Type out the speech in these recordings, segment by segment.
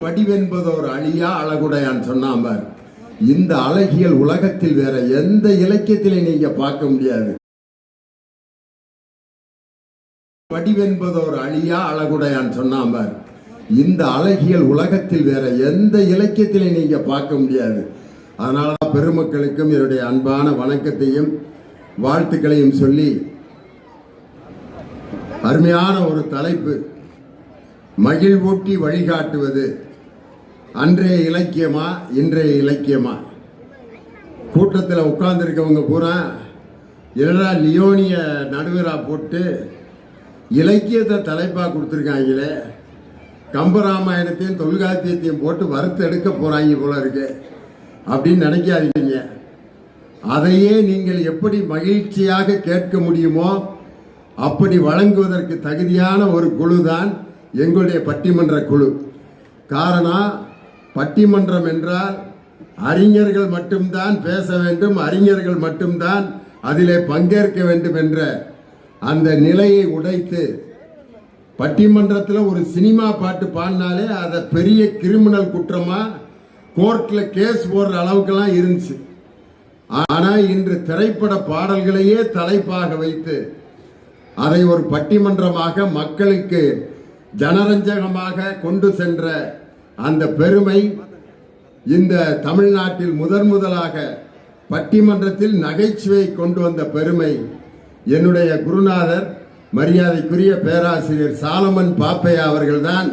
வடிவென்பதோர் அழியா அழகுடையான் சொன்னாம இந்த அழகியல் உலகத்தில் வேற எந்த இலக்கியத்திலே நீங்க பார்க்க முடியாது. வடிவென்பதோர் அழியா அழகுடையான் சொன்னாம இந்த அழகியல் உலகத்தில் வேற எந்த இலக்கியத்திலே நீங்க பார்க்க முடியாது. அதனால பெருமக்களுக்கும் என்னுடைய அன்பான வணக்கத்தையும் வாழ்த்துக்களையும் சொல்லி அருமையான ஒரு தலைப்பு, மகிழ்வூட்டி வழிகாட்டுவது அன்றைய இலக்கியமா இன்றைய இலக்கியமா. கூட்டத்தில் உட்கார்ந்துருக்கவங்க பூரா என்னடா லியோனிய நடுவரா போட்டு இலக்கியத்தை தலைப்பாக கொடுத்துருக்காங்களே, கம்பராமாயணத்தையும் தொல்காப்பியத்தையும் போட்டு வறுத்து எடுக்க போறாங்க போல இருக்கு அப்படின்னு நினைக்காதீங்க. அதையே நீங்கள் எப்படி மகிழ்ச்சியாக கேட்க முடியுமோ அப்படி வழங்குவதற்கு தகுதியான ஒரு குழு தான் எங்களுடைய பட்டிமன்ற குழு. காரணம், பட்டிமன்றம் என்றால் அறிஞர்கள் மட்டும்தான் பேச வேண்டும், அறிஞர்கள் மட்டும்தான் அதிலே பங்கேற்க வேண்டும் என்ற அந்த நிலையை உடைத்து, பட்டிமன்றத்தில் ஒரு சினிமா பாட்டு பாடினாலே அதை பெரிய கிரிமினல் குற்றமா கோர்ட்டில் கேஸ் போடுற அளவுக்கெல்லாம் இருந்துச்சு. ஆனால் இன்று திரைப்பட பாடல்களையே தலைப்பாக வைத்து அதை ஒரு பட்டிமன்றமாக மக்களுக்கு ஜனரஞ்சகமாக கொண்டு சென்ற அந்த பெருமை, இந்த தமிழ்நாட்டில் முதலாக பட்டிமன்றத்தில் நகைச்சுவை கொண்டு வந்த பெருமை என்னுடைய குருநாதர் மரியாதைக்குரிய பேராசிரியர் சாலமன் பாப்பையா அவர்கள்தான்.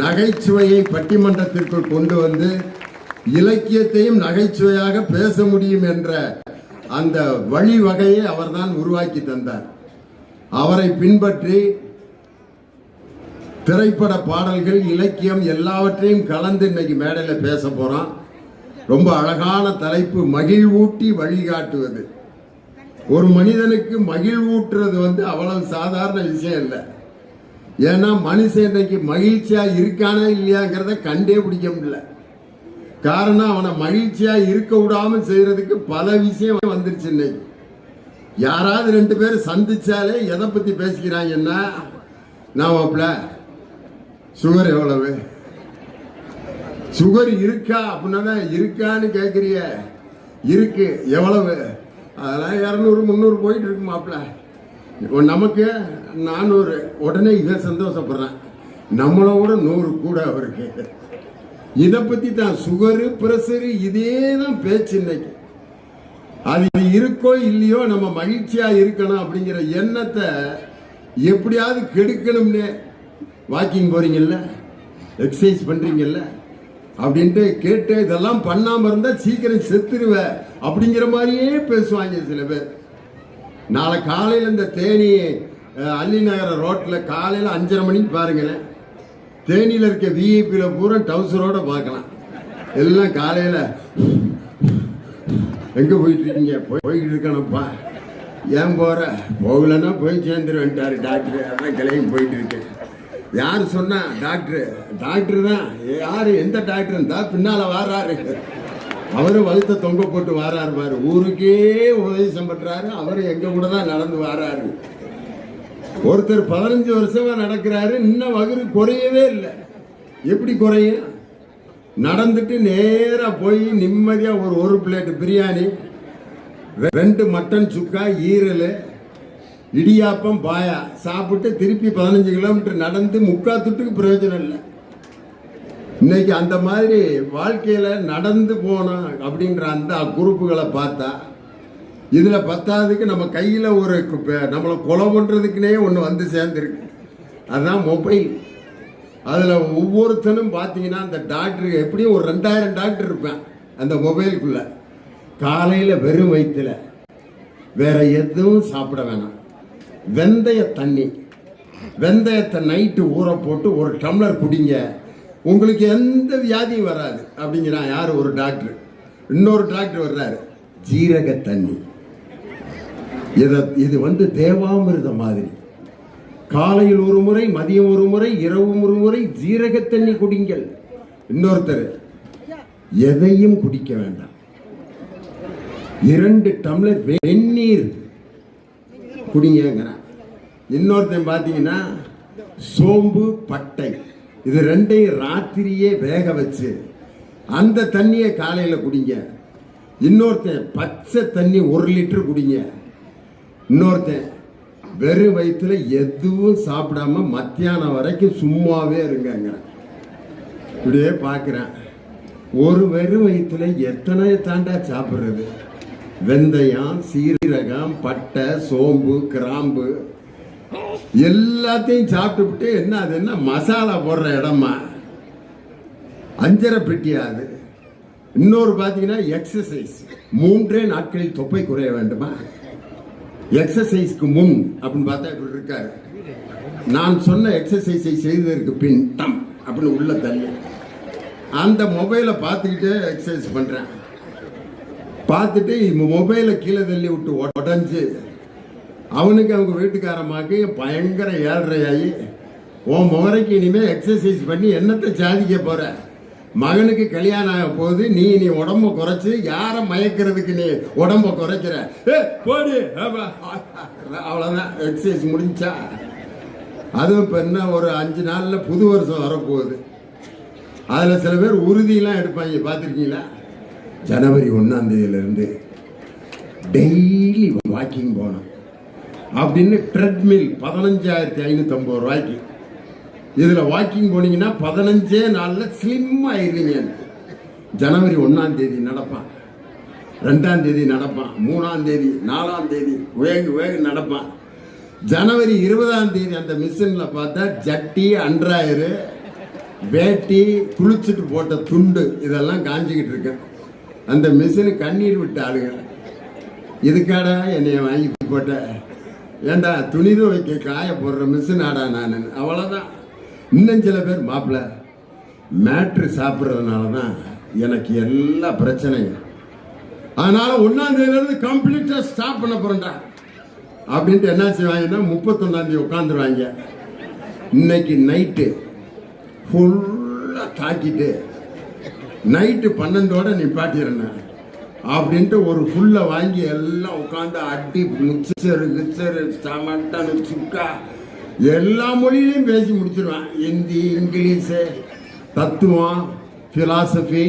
நகைச்சுவையை பட்டிமன்றத்திற்குள் கொண்டு வந்து இலக்கியத்தையும் நகைச்சுவையாக பேச முடியும் என்ற அந்த வழிவகையை அவர்தான் உருவாக்கி தந்தார். அவரை பின்பற்றி திரைப்பட பாடல்கள், இலக்கியம் எல்லாவற்றையும் கலந்து இன்னைக்கு மேடையில் பேச போறோம். ரொம்ப அழகான தலைப்பு, மகிழ்வூட்டி வழிகாட்டுவது. ஒரு மனிதனுக்கு மகிழ்வூட்டுறது அவ்வளவு சாதாரண விஷயம் இல்லை. ஏன்னா மனுஷன் இன்னைக்கு மகிழ்ச்சியா இருக்கானா இல்லையாங்கிறத கண்டே பிடிக்க முடியல. காரணம், அவனை மகிழ்ச்சியா இருக்க விடாம செய்யறதுக்கு பல விஷயம் வந்துருச்சு. இன்னைக்கு யாராவது ரெண்டு பேர் சந்திச்சாலே எதை பத்தி பேசிக்கிறாங்கன்னா, நான் சுகர் எவ்வளவு, சுகர் இருக்கா அப்படின்னா இருக்கான்னு கேட்குறிய, இருக்கு எவ்வளவு, அதெல்லாம் 200 300 போயிட்டு இருக்கு மாப்பிள்ள, நமக்கு 400. உடனே இவன் சந்தோஷப்படுறான், நம்மளோட 100 கூட அவருக்கு. இதை பத்தி தான் சுகரு பிரஷரு இதே தான் பேச்சு இன்னைக்கு. அது இருக்கோ இல்லையோ நம்ம மகிழ்ச்சியா இருக்கணும் அப்படிங்கிற எண்ணத்தை எப்படியாவது கெடுக்கணும்னு வாக்கிங் போறீங்கல்ல, எக்ஸசைஸ் பண்றீங்கல்ல அப்படின்ட்டு கேட்டு இதெல்லாம் பண்ணாம இருந்தா சீக்கிரம் செத்துருவ அப்படிங்கிற மாதிரியே பேசுவாங்க சில பேர். நாளை காலையில் இந்த தேனி அல்லிநகர ரோட்ல காலையில் 5:30 மணிக்கு பாருங்களேன், தேனியில் இருக்க விஐபியில பூரா டவுசரோட பார்க்கலாம். எல்லாம் காலையில எங்க போயிட்டு இருக்கீங்க, போய்கிட்டு இருக்கணும்ப்பா, ஏன் போற, போகலன்னா போய் சேர்ந்துருவேன்ட்டாரு டாக்டர், அதான் கிளையும் போயிட்டு இருக்கேன். யார் சொன்னா? டாக்டர் தான். யாரு, எந்த டாக்டர் தான் பின்னால வாராரு, அவரும் வலுத்த தொங்க போட்டு வாராரு பாரு, ஊருக்கே உபதேசம் பண்றாரு, அவரும் எங்க கூட தான் நடந்து வாராரு. ஒருத்தர் 15 வருஷமா நடக்கிறாரு, இன்னும் வகுறு குறையவே இல்லை. எப்படி குறையும்? நடந்துட்டு நேரா போய் நிம்மதியா ஒரு பிளேட் பிரியாணி, 2 மட்டன் சுக்கா, ஈரல், இடியாப்பம், பாயா சாப்பிட்டு திருப்பி 15 கிலோமீட்டர் நடந்து 3/4 துட்டுக்கு பிரயோஜனம் இல்லை. இன்னைக்கு அந்த மாதிரி வாழ்க்கையில நடந்து போனோம் அப்படின்ற அந்த குரூப்புகளை பார்த்தா, இதுல 10வதுக்கு நம்ம கையில ஒரு நம்மளை கொலை பண்றதுக்குனே ஒன்று வந்து சேர்ந்துருக்கு, அதுதான் மொபைல். அதுல ஒவ்வொருத்தனும் பார்த்தீங்கன்னா அந்த டாக்டருக்கு எப்படியும் ஒரு 2000 டாக்டர் இருப்பேன் அந்த மொபைலுக்குள்ள. காலையில வெறும் வயிற்றுல வேற எதுவும் சாப்பிட வேணாம், வெந்தய தண்ணி, வெந்தயத்தை நைட்டு ஊற போட்டு 1 டம்ளர் குடிங்க, உங்களுக்கு எந்த வியாதியும் வராது அப்படிங்கிறான் யாரு, ஒரு டாக்டர். இன்னொரு டாக்டர் வர்றாரு, ஜீரக தண்ணி, இது தேவாமிர்த மாதிரி, காலையில் ஒரு முறை, மதியம் ஒரு முறை, இரவு ஒரு முறை ஜீரக தண்ணி குடிங்கள். இன்னொருத்தர், எதையும் குடிக்க வேண்டாம், 2 டம்ளர் வெந்நீர் குடிங்கிறான். இன்னொருத்தன் பார்த்தீங்கன்னா சோம்பு, பட்டை இது ரெண்டையும் ராத்திரியே வேக வச்சு அந்த தண்ணியை காலையில குடிங்க. இன்னொருத்தன் பச்சை தண்ணி 1 லிட்டர் குடிங்க. இன்னொருத்தன் வெறும் வயிற்றுல எதுவும் சாப்பிடாம மத்தியானம் வரைக்கும் சும்மாவே இருங்க. இப்படியே பார்க்குறேன். ஒரு வெறும் வயிற்றுல எத்தனை தாண்டா சாப்பிட்றது? வெந்தயம், சீரகம், பட்டை, சோம்பு, கிராம்பு எல்லாத்தையும் சாப்பிட்டுவிட்டு அது என்ன மசாலா போடுற இடமா? 5.5 பெட்டியாது. இன்னொரு பார்த்தீங்கன்னா எக்ஸசைஸ் 3 நாட்களில் தொப்பை குறைய வேண்டுமா? எக்ஸசைஸ்க்கு முன் அப்படின்னு பார்த்தா இப்படி இருக்காரு. நான் சொன்ன எக்ஸசைஸை செய்ததற்கு பின் டம் அப்படின்னு உள்ள தள்ளி அந்த மொபைலை பார்த்துக்கிட்டே எக்ஸசைஸ் பண்றேன். பார்த்துட்டு மொபைலை கீழே தள்ளி விட்டு உடஞ்சு அவனுக்கு அவங்க வீட்டுக்காரமாக்கு பயங்கர ஏழ்றையாகி, உன் முறைக்கு இனிமே எக்ஸசைஸ் பண்ணி என்னத்தை சாதிக்க போற? மகனுக்கு கல்யாணம் ஆக போகுது, நீ உடம்ப குறைச்சு யாரை மயக்கிறதுக்கு நீ உடம்ப குறைக்கிற? போடு. அவ்வளவுதான், எக்ஸசைஸ் முடிஞ்சா. அதுவும் இப்ப என்ன ஒரு 5 நாள்ல புது வருஷம் வரப்போகுது. அதுல சில பேர் உறுதியெல்லாம் எடுப்பாங்க, பார்த்துருக்கீங்களா? ஜனவரி 1ஆம் தேதியிலிருந்து டெய்லி வாக்கிங் போனோம் அப்படின்னு ட்ரெட்மில் 15,550 ரூபாய்க்கு. இதுல வாக்கிங் போனீங்கன்னா 15 நாள்ல ஸ்லிம் ஆயிருவீங்க. ஜனவரி 1ஆம் தேதி நடப்பான், 2ஆம் தேதி நடப்பான், 3ஆம் தேதி, 4ஆம் தேதி வேகு நடப்பான். ஜனவரி 20ஆம் தேதி அந்த மிஷின்ல பார்த்தா ஜட்டி, அண்டராயரு, வேட்டி, குளிச்சுட்டு போட்ட துண்டு இதெல்லாம் காஞ்சிக்கிட்டு இருக்கேன். அந்த மிஷினு கண்ணீர் விட்டு ஆளுங்க. இதுக்காடா என்னைய வாங்கி போட்ட? ஏண்டா துணி துவைக்க காய போடுற மிஷின் ஆடா நான்? அவ்வளோதான். இன்னும் சில பேர் மாப்பிள்ள மேட்ரு சாப்பிட்றதுனால தான் எனக்கு எல்லா பிரச்சனையும், அதனால 1ஆம் தேதியிலிருந்து கம்ப்ளீட்டா ஸ்டாப் பண்ண போறேன்டா அப்படின்ட்டு என்ன செய்வாங்கன்னா 31ஆம் தேதி உட்காந்துருவாங்க. இன்னைக்கு நைட்டு ஃபுல்லா தாக்கிட்டு நைட்டு 12ஓட நிப்பாட்டிடுறேன் அப்படின்ட்டு ஒரு ஃபுல்ல வாங்கி எல்லாம் உட்காந்து அடி மிக்சரு கிச்சரு மட்டன் சுக்கா எல்லா மொழியிலையும் பேசி முடிச்சிருவேன். ஹிந்தி, இங்கிலீஷு, தத்துவம், பிலாசபி,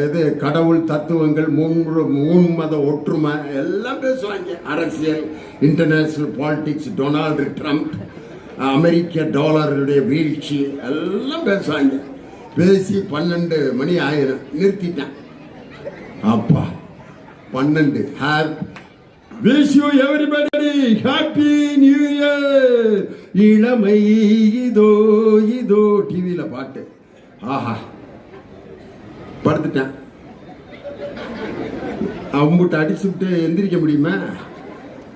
இது கடவுள் தத்துவங்கள், மூணு மத ஒற்றுமை எல்லாம் பேசுவாங்க. அரசியல், இன்டர்நேஷனல் பாலிடிக்ஸ், டொனால்டு ட்ரம்ப், அமெரிக்க டாலருடைய வீழ்ச்சி எல்லாம் பேசுவாங்க. பேசி 12 மணி ஆயிரம் நிறுத்திட்டேன். அப்பா 12. Wish you everybody happy new year. இளமை இதோ இதோ டிவியில பாட்டு. ஆஹா, படுத்துட்டேன். அம்புட்டு அடிச்சுட்டு எந்திரிக்க முடியுமா?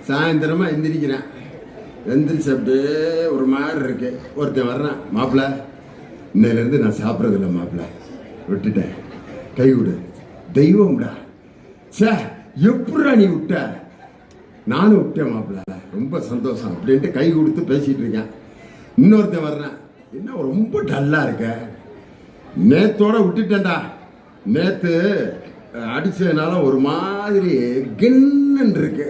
சாயந்தரமா எந்திரிக்கிறேன். எந்திரிச்சு அப்படியே ஒரு மாதிரி இருக்கு. ஒருத்தன் வர்றான், மாப்பிள்ள இன்னையிலேருந்து நான் சாப்பிட்றதில்ல மாப்பிள்ள, விட்டுட்டேன், கை விடு. தெய்வம்டா, சே எப்படா நீ விட்ட? நானும் விட்டேன் மாப்பிள்ள, ரொம்ப சந்தோஷம் அப்படின்ட்டு கை கொடுத்து பேசிட்டு இருக்கேன். இன்னொருத்தன் வர்றேன், என்ன ரொம்ப டல்லா இருக்க? நேத்தோட விட்டுட்டேன்டா, நேத்து அடிச்சதுனால ஒரு மாதிரி கின்னு இருக்கு,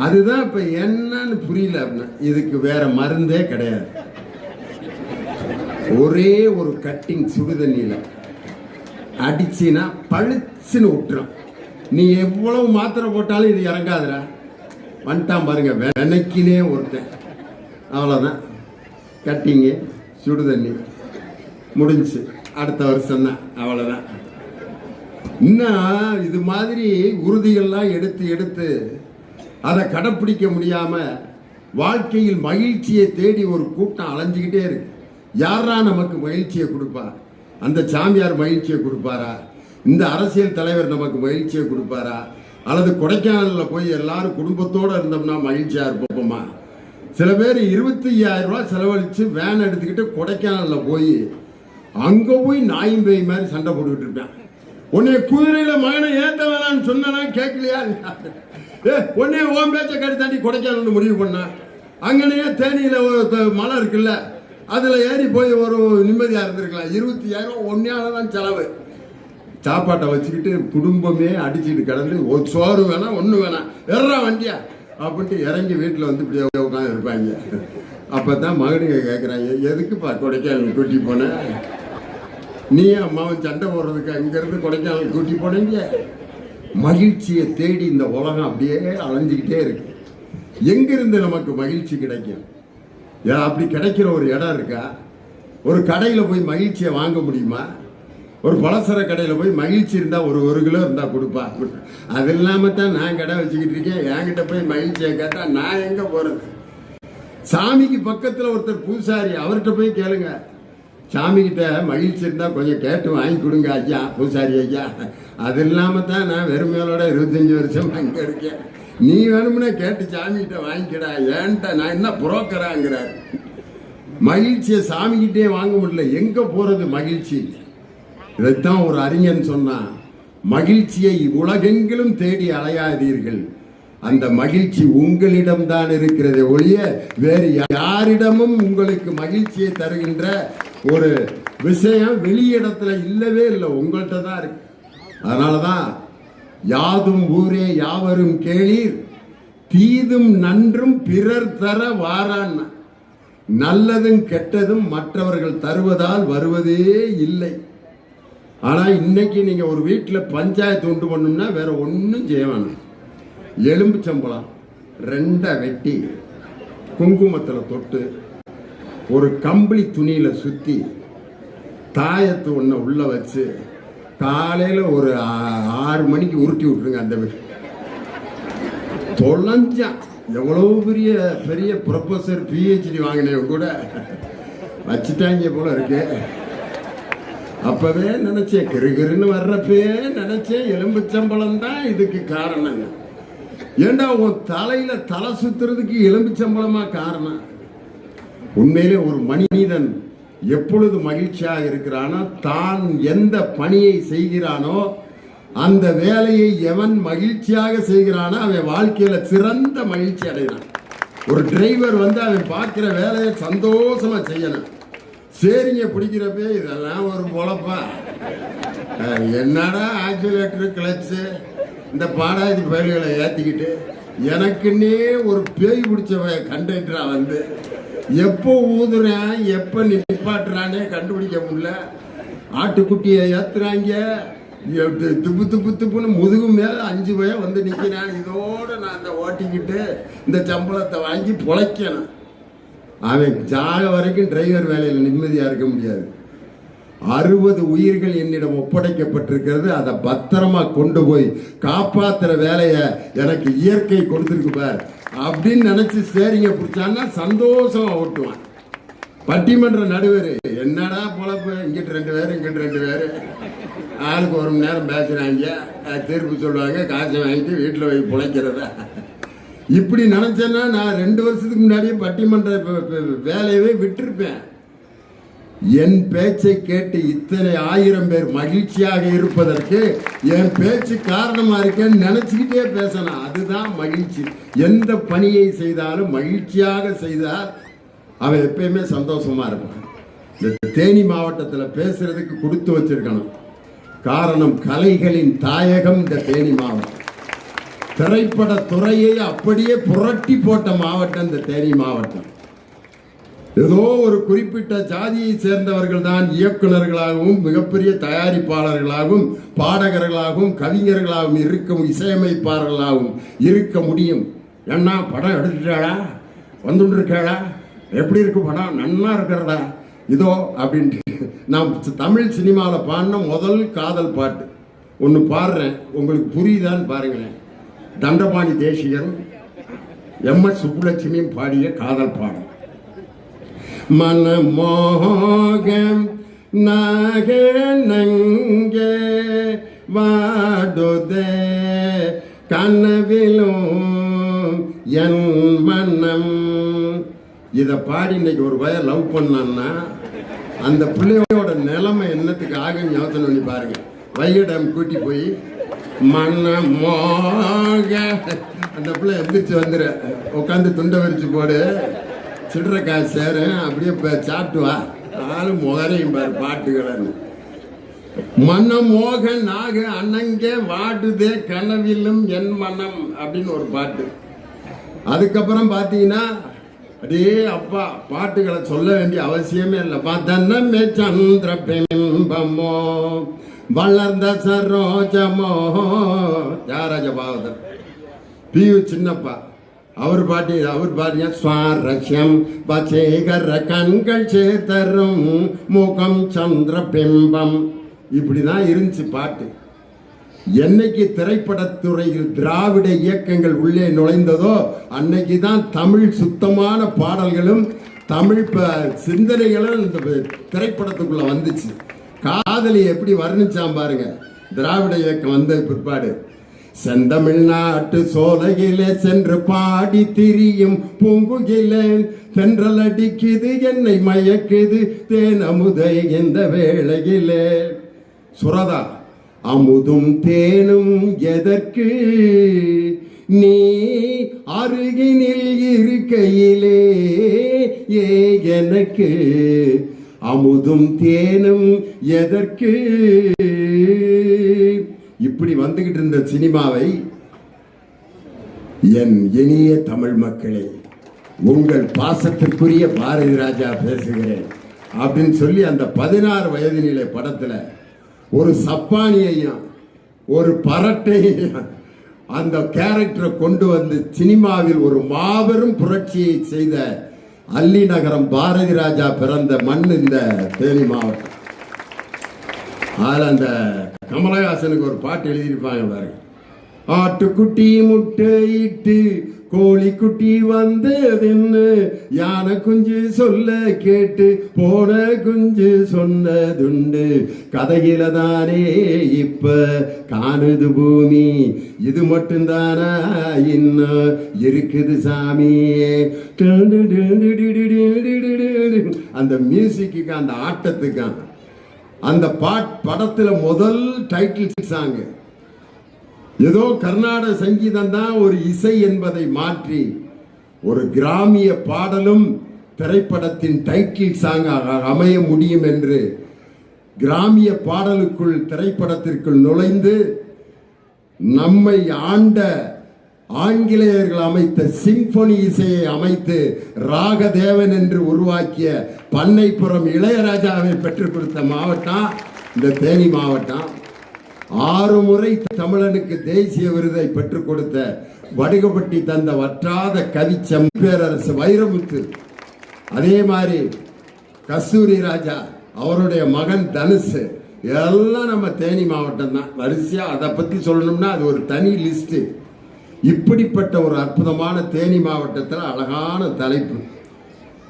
அதுதான் இப்ப என்னன்னு புரியல. இதுக்கு வேற மருந்தே கிடையாது. ஒரே ஒரு கட்டிங் சுடுதண்ணியில அடிச்சினா பளிச்சுன்னு விட்டுரும். நீ எவ்வளவு மாத்திரை போட்டாலும் இது இறங்காதுடா. வந்துட்டான் பாருங்க, வெனக்கினே ஒருத்தன். அவ்வளோதான், கட்டிங்கு சுடுதண்ணி முடிஞ்சு. அடுத்த வருஷம் தான், அவ்வளோதான். இன்னும் இது மாதிரி உறுதிகள்லாம் எடுத்து எடுத்து அதை கடைப்பிடிக்க முடியாம வாழ்க்கையில் மகிழ்ச்சியை தேடி ஒரு கூட்டம் அலைஞ்சுக்கிட்டே இருக்கு. யாரா நமக்கு மகிழ்ச்சியை கொடுப்பா? அந்த சாமியார் மகிழ்ச்சியை கொடுப்பாரா? இந்த அரசியல் தலைவர் நமக்கு மகிழ்ச்சியை கொடுப்பாரா? அல்லது கொடைக்கானல்ல போய் எல்லாரும் குடும்பத்தோட இருந்தோம்னா மகிழ்ச்சியா இருப்போமா? சில பேர் 25,000 ரூபாய் செலவழிச்சு வேன் எடுத்துக்கிட்டு கொடைக்கானல்ல போய் அங்க போய் நாயும் பேய் மாதிரி சண்டை போட்டுக்கிட்டு இருப்பேன். உன்னை குதிரையில மகனை ஏத்த வேணான்னு சொன்னா கேட்கலையா? உடனே ஓம் பேச்ச கடி தாண்டி கொடைக்கானல் முடிவு பண்ணா. அங்கனையே தேனியில மலை இருக்குல்ல, அதுல ஏறி போய் ஒரு நிம்மதியா இருந்திருக்கலாம். 25,000 ஒன்னாலதான் செலவு. சாப்பாட்டை வச்சுக்கிட்டு குடும்பமே அடிச்சுட்டு கிடந்து ஒரு சோறு வேணாம், ஒண்ணு வேணாம், எறா வண்டியா அப்படின்ட்டு இறங்கி வீட்டுல வந்து இப்படியே உட்காந்து இருப்பாங்க. அப்பதான் மகனுங்க கேட்குறாங்க, எதுக்குப்பா கொடைக்கானல் கூட்டி போன? நீ அம்மாவும் சண்டை போடுறதுக்கு அங்கிருந்து கொடைக்கானல் கூட்டி போனீங்க. மகிழ்ச்சியை தேடி இந்த உலகம் அப்படியே அலைஞ்சிக்கிட்டே இருக்கு. எங்கிருந்து நமக்கு மகிழ்ச்சி கிடைக்கும்? அப்படி கிடைக்கிற ஒரு இடம் இருக்கா? ஒரு கடையில் போய் மகிழ்ச்சியை வாங்க முடியுமா? ஒரு பலசர கடையில் போய் மகிழ்ச்சி இருந்தால் ஒரு கிலோ இருந்தால் கொடுப்பா. அது இல்லாமல் தான் நான் கடை வச்சுக்கிட்டு இருக்கேன். என்கிட்ட போய் மகிழ்ச்சியை கேட்டால் நான் எங்கே போகிறது? சாமிக்கு பக்கத்தில் ஒருத்தர் பூசாரி, அவர்கிட்ட போய் கேளுங்க, சாமிக்கிட்ட மகிழ்ச்சி இருந்தால் கொஞ்சம் கேட்டு வாங்கி கொடுங்க ஐயா, பூசாரி ஐயா. அது இல்லாமல் தான் நான் வெறுமையோட 25 வருஷம் அங்கே இருக்கேன். நீ வேணும்னா கேட்டு சாமிக்கிட்ட வாங்கிக்கடா, ஏன்ட்ட நான் என்ன புரோக்கராங்கிறார். மகிழ்ச்சியை சாமிக்கிட்டே வாங்க முடியல, எங்க போறது மகிழ்ச்சி? இதைத்தான் ஒரு அறிஞன் சொன்னான், மகிழ்ச்சியை உலகெங்கிலும் தேடி அலையாதீர்கள், அந்த மகிழ்ச்சி உங்களிடம்தான் இருக்கிறது ஒழிய வேறு யாரிடமும் உங்களுக்கு மகிழ்ச்சியை தருகின்ற ஒரு விஷயம் வெளியிடத்துல இல்லவே இல்லை, உங்கள்கிட்ட தான் இருக்கு. அதனாலதான் யாதும் ஊரே யாவரும் கேளீர், தீதும் நன்றும் பிறர் தர வாரான். நல்லதும் கெட்டதும் மற்றவர்கள் தருவதால் வருவதே இல்லை. ஆனா இன்னைக்கு நீங்க ஒரு வீட்டில் பஞ்சாயத்து உண்டு பண்ணணும்னா வேற ஒன்றும் செய்ய வேணாம். எலும்புச்சம்பளம் 2 வெட்டி குங்குமத்தில் தொட்டு ஒரு கம்பளி துணியில சுத்தி தாயத்து ஒன்று உள்ள வச்சு காலையில் ஒரு 6 மணிக்கு உருட்டி விட்டுருங்க. அந்த வீடு தொலைஞ்சான். எவ்வளவு பெரிய பெரிய ப்ரொஃபஸர் PhD வாங்கினவங்க கூட வச்சுட்டாங்க போல இருக்கு. அப்பவே நினைச்சேன், கிருகிருன்னு வர்றப்பே நினைச்சேன் எலும்புச்சம்பளம் தான் இதுக்கு காரணம். ஏண்டா உன் தலையில தலை சுத்துறதுக்கு எலும்புச்சம்பளமா காரணம்? உண்மையிலே ஒரு மனிதன் எப்பொழுது மகிழ்ச்சியாக இருக்கிறானோ, தான் எந்த பணியை செய்கிறானோ அந்த வேலையை எவன் மகிழ்ச்சியாக செய்கிறானோ அவன் வாழ்க்கையில சிறந்த மகிழ்ச்சி அடைகிறான். ஒரு டிரைவர் அவன் பார்க்கிற வேலையை சந்தோஷமா செய்யணும். சரிங்க பிடிக்கிறப்ப இதெல்லாம் ஒரு பொழப்பா, என்னடா ஆக்சிலேட்டர் கிளச்சு இந்த பாடாதி பயல்களை ஏற்றிக்கிட்டு எனக்குன்னே ஒரு பேய் பிடிச்ச கண்டக்டரா எப்போ ஊதுறான் எப்போ நிப்பாட்டுறானே கண்டுபிடிக்க முடியல. ஆட்டுக்குட்டியை ஏத்துறாங்க, துப்பு துப்பு துப்புன்னு முதுகு மேல 5 பேர் நிற்கிறான். இதோட நான் அந்த ஓட்டிக்கிட்டு இந்த சம்பளத்தை வாங்கி பொழைக்கணும். அவன் ஜாக வரைக்கும் டிரைவர் வேலையில் நிம்மதியா இருக்க முடியாது. 60 உயிர்கள் என்னிடம் ஒப்படைக்கப்பட்டிருக்கிறது, அதை பத்திரமா கொண்டு போய் காப்பாத்துற வேலையை எனக்கு இயற்கை கொடுத்துருக்கு பார் அப்படின்னு நினைச்சு ஸ்டேரிங்க பிடிச்சான்னா சந்தோஷமா ஓட்டுவான். பட்டிமன்ற நடுவர் என்னடா பொழப்பு, இங்கிட்டு 2 பேர் இங்கிட்டு 2 பேர், ஆளுக்கு 1 மணி நேரம் பேசுறாங்க, தீர்ப்பு சொல்லுவாங்க, காசை வாங்கிட்டு வீட்டில் போய் பிழைக்கிறதா. இப்படி நினைச்சேன்னா நான் 2 வருஷத்துக்கு முன்னாடியே பட்டிமன்ற வேலையவே விட்டுருப்பேன். என் பேச்சை கேட்டு இத்தனை 1000 பேர் மகிழ்ச்சியாக இருப்பதற்கு என் பேச்சு காரணமா இருக்கேன்னு நினைச்சுக்கிட்டே பேசணும். அதுதான் மகிழ்ச்சி. எந்த பணியை செய்தாலும் மகிழ்ச்சியாக செய்தால் அவன் எப்பயுமே சந்தோஷமா இருப்பான். இந்த தேனி மாவட்டத்தில் பேசுறதுக்கு கொடுத்து வச்சிருக்கணும். காரணம், கலைகளின் தாயகம் இந்த தேனி மாவட்டம். திரைப்பட துறையை அப்படியே புரட்டி போட்ட மாவட்டம் இந்த தேனி மாவட்டம். ஏதோ ஒரு குறிப்பிட்ட ஜாதியை சேர்ந்தவர்கள் தான் இயக்குநர்களாகவும் மிகப்பெரிய தயாரிப்பாளர்களாகவும் பாடகர்களாகவும் கவிஞர்களாகவும் இருக்கும், இசையமைப்பாளர்களாகவும் இருக்க முடியும். ஏன்னா படம் எடுத்துட்டாளா, வந்துருக்காளா, எப்படி இருக்கு படம், நன்னா இருக்கிறதா, இதோ அப்படின்ட்டு. நான் தமிழ் சினிமாவில் பாடின முதல் காதல் பாட்டு ஒன்று பாடுறேன், உங்களுக்கு புரியுதான்னு பாருங்களேன். தண்டபாணி தேசிகரும் MS சுப்புலட்சுமியும் பாடிய காதல் பாடம். மனமோகம் நங்கே வாடுதே கனவிலும் என் மனம். இதை பாடி இன்னைக்கு ஒரு பையன் லவ் பண்ணான்னா அந்த பிள்ளையோட நிலைமை என்னத்துக்கு ஆகும் யோசனை பண்ணி பாருங்க. வைகை டேம் கூட்டி போய் மனமோக அந்த பிள்ளை எந்திரிச்சு வந்துரு, உட்காந்து துண்டை விரிச்சு போடு, சில்லற காசு சேரும், அப்படியே சாப்பிட்டு வா, ஆளும் முகரையும் பாரு பாட்டுகள். மனமோகன் நாக அண்ணங்கே வாடுதே கனவிலும் என் மனம் அப்படின்னு ஒரு பாட்டு. அதுக்கப்புறம் பார்த்தீங்கன்னா அடே அப்பா, பாட்டுகளை சொல்ல வேண்டிய அவசியமே இல்லை. வதனமே சந்திர பிம்பமோ வளர்ந்த சரோஜமோ தியாகராஜ பாகவதர், பியு சின்னப்பா அவர் பாட்டிய சுவாரஸ்யம் வசேகர கண்கள் சேர்த்தரும் முகம் சந்திர பிம்பம். இப்படிதான் இருந்துச்சு பாட்டு. என்னைக்கு திரைப்படத்துறையில் திராவிட இயக்கங்கள் உள்ளே நுழைந்ததோ அன்னைக்கு தான் தமிழ் சுத்தமான பாடல்களும் தமிழ் சிந்தனைகளும் இந்த திரைப்படத்துக்குள்ள வந்துச்சு. காதலி எப்படி வர்ணிச்சாம் பாருங்க திராவிட இயக்கம் வந்த பிற்பாடு. செந்தமிழ்நாட்டு சோலையிலே சென்று பாடி திரியும் பூங்குகிலே தென்றல் அடிக்குது என்னை மயக்குது தேன் அமுதை இந்த வேளையிலே. சுரதா, அமுதும் தேனும் எதற்கு நீ அருகினில் இருக்கையிலே ஏ எனக்கு அமுதும் தேனும் எதற்கு. இப்படி வந்துகிட்டு இருந்த சினிமாவை என் இனிய தமிழ் மக்களே, உங்கள் பாசத்திற்குரிய பாரதி ராஜா பேசுகிறேன் அப்படின்னு சொல்லி அந்த 16 வயதினிலே படத்துல ஒரு சப்பானியையும் ஒரு பரட்டையையும் அந்த கேரக்டரை கொண்டு வந்து சினிமாவில் ஒரு மாபெரும் புரட்சியை செய்த அல்லி நகரம் பாரதி ராஜா பிறந்த மண் இந்த தேனி மாவட்டம். அதில் அந்த கமலஹாசனுக்கு ஒரு பாட்டு எழுதியிருப்பாங்க பாருங்க. ஆட்டுக்குட்டி முட்டையிட்டு கோழி குட்டி வந்ததுன்னு யானை குஞ்சு சொல்ல கேட்டு போன குஞ்சு சொன்னதுண்டு கதையில தானே இப்ப காணுது பூமி இது மட்டும்தானா இன்னும் இருக்குது சாமி. அந்த மியூசிக்கு அந்த ஆட்டத்துக்கான் அந்த படத்துல முதல் டைட்டில் சாங் ஏதோ கர்நாடக சங்கீதம் தான் ஒரு இசை என்பதை மாற்றி ஒரு கிராமிய பாடலும் திரைப்படத்தின் டைட்டில் சாங் அமைய முடியும் என்று கிராமிய பாடலுக்குள் திரைப்படத்திற்குள் நுழைந்து நம்மை ஆண்ட ஆங்கிலேயர்கள் அமைத்த சிம்பொனி இசையை அமைத்து ராகதேவன் என்று உருவாக்கிய பண்ணைப்புறம் இளையராஜாவை பெற்றுக் கொடுத்த மாவட்டம் இந்த தேனி மாவட்டம். 6 முறை தமிழனுக்கு தேசிய விருதை பெற்றுக் கொடுத்த வடுகப்பட்டி தந்த வற்றாத கவி செம்பேரரசு வைரமுத்து, அதே மாதிரி கஸ்தூரி ராஜா அவருடைய மகன் தனுஷ், எல்லாம் நம்ம தேனி மாவட்டம் தான். வரிசையா அதை பத்தி சொல்லணும்னா அது ஒரு தனி லிஸ்ட். இப்படிப்பட்ட ஒரு அற்புதமான தேனி மாவட்டத்தில் அழகான தலைப்பு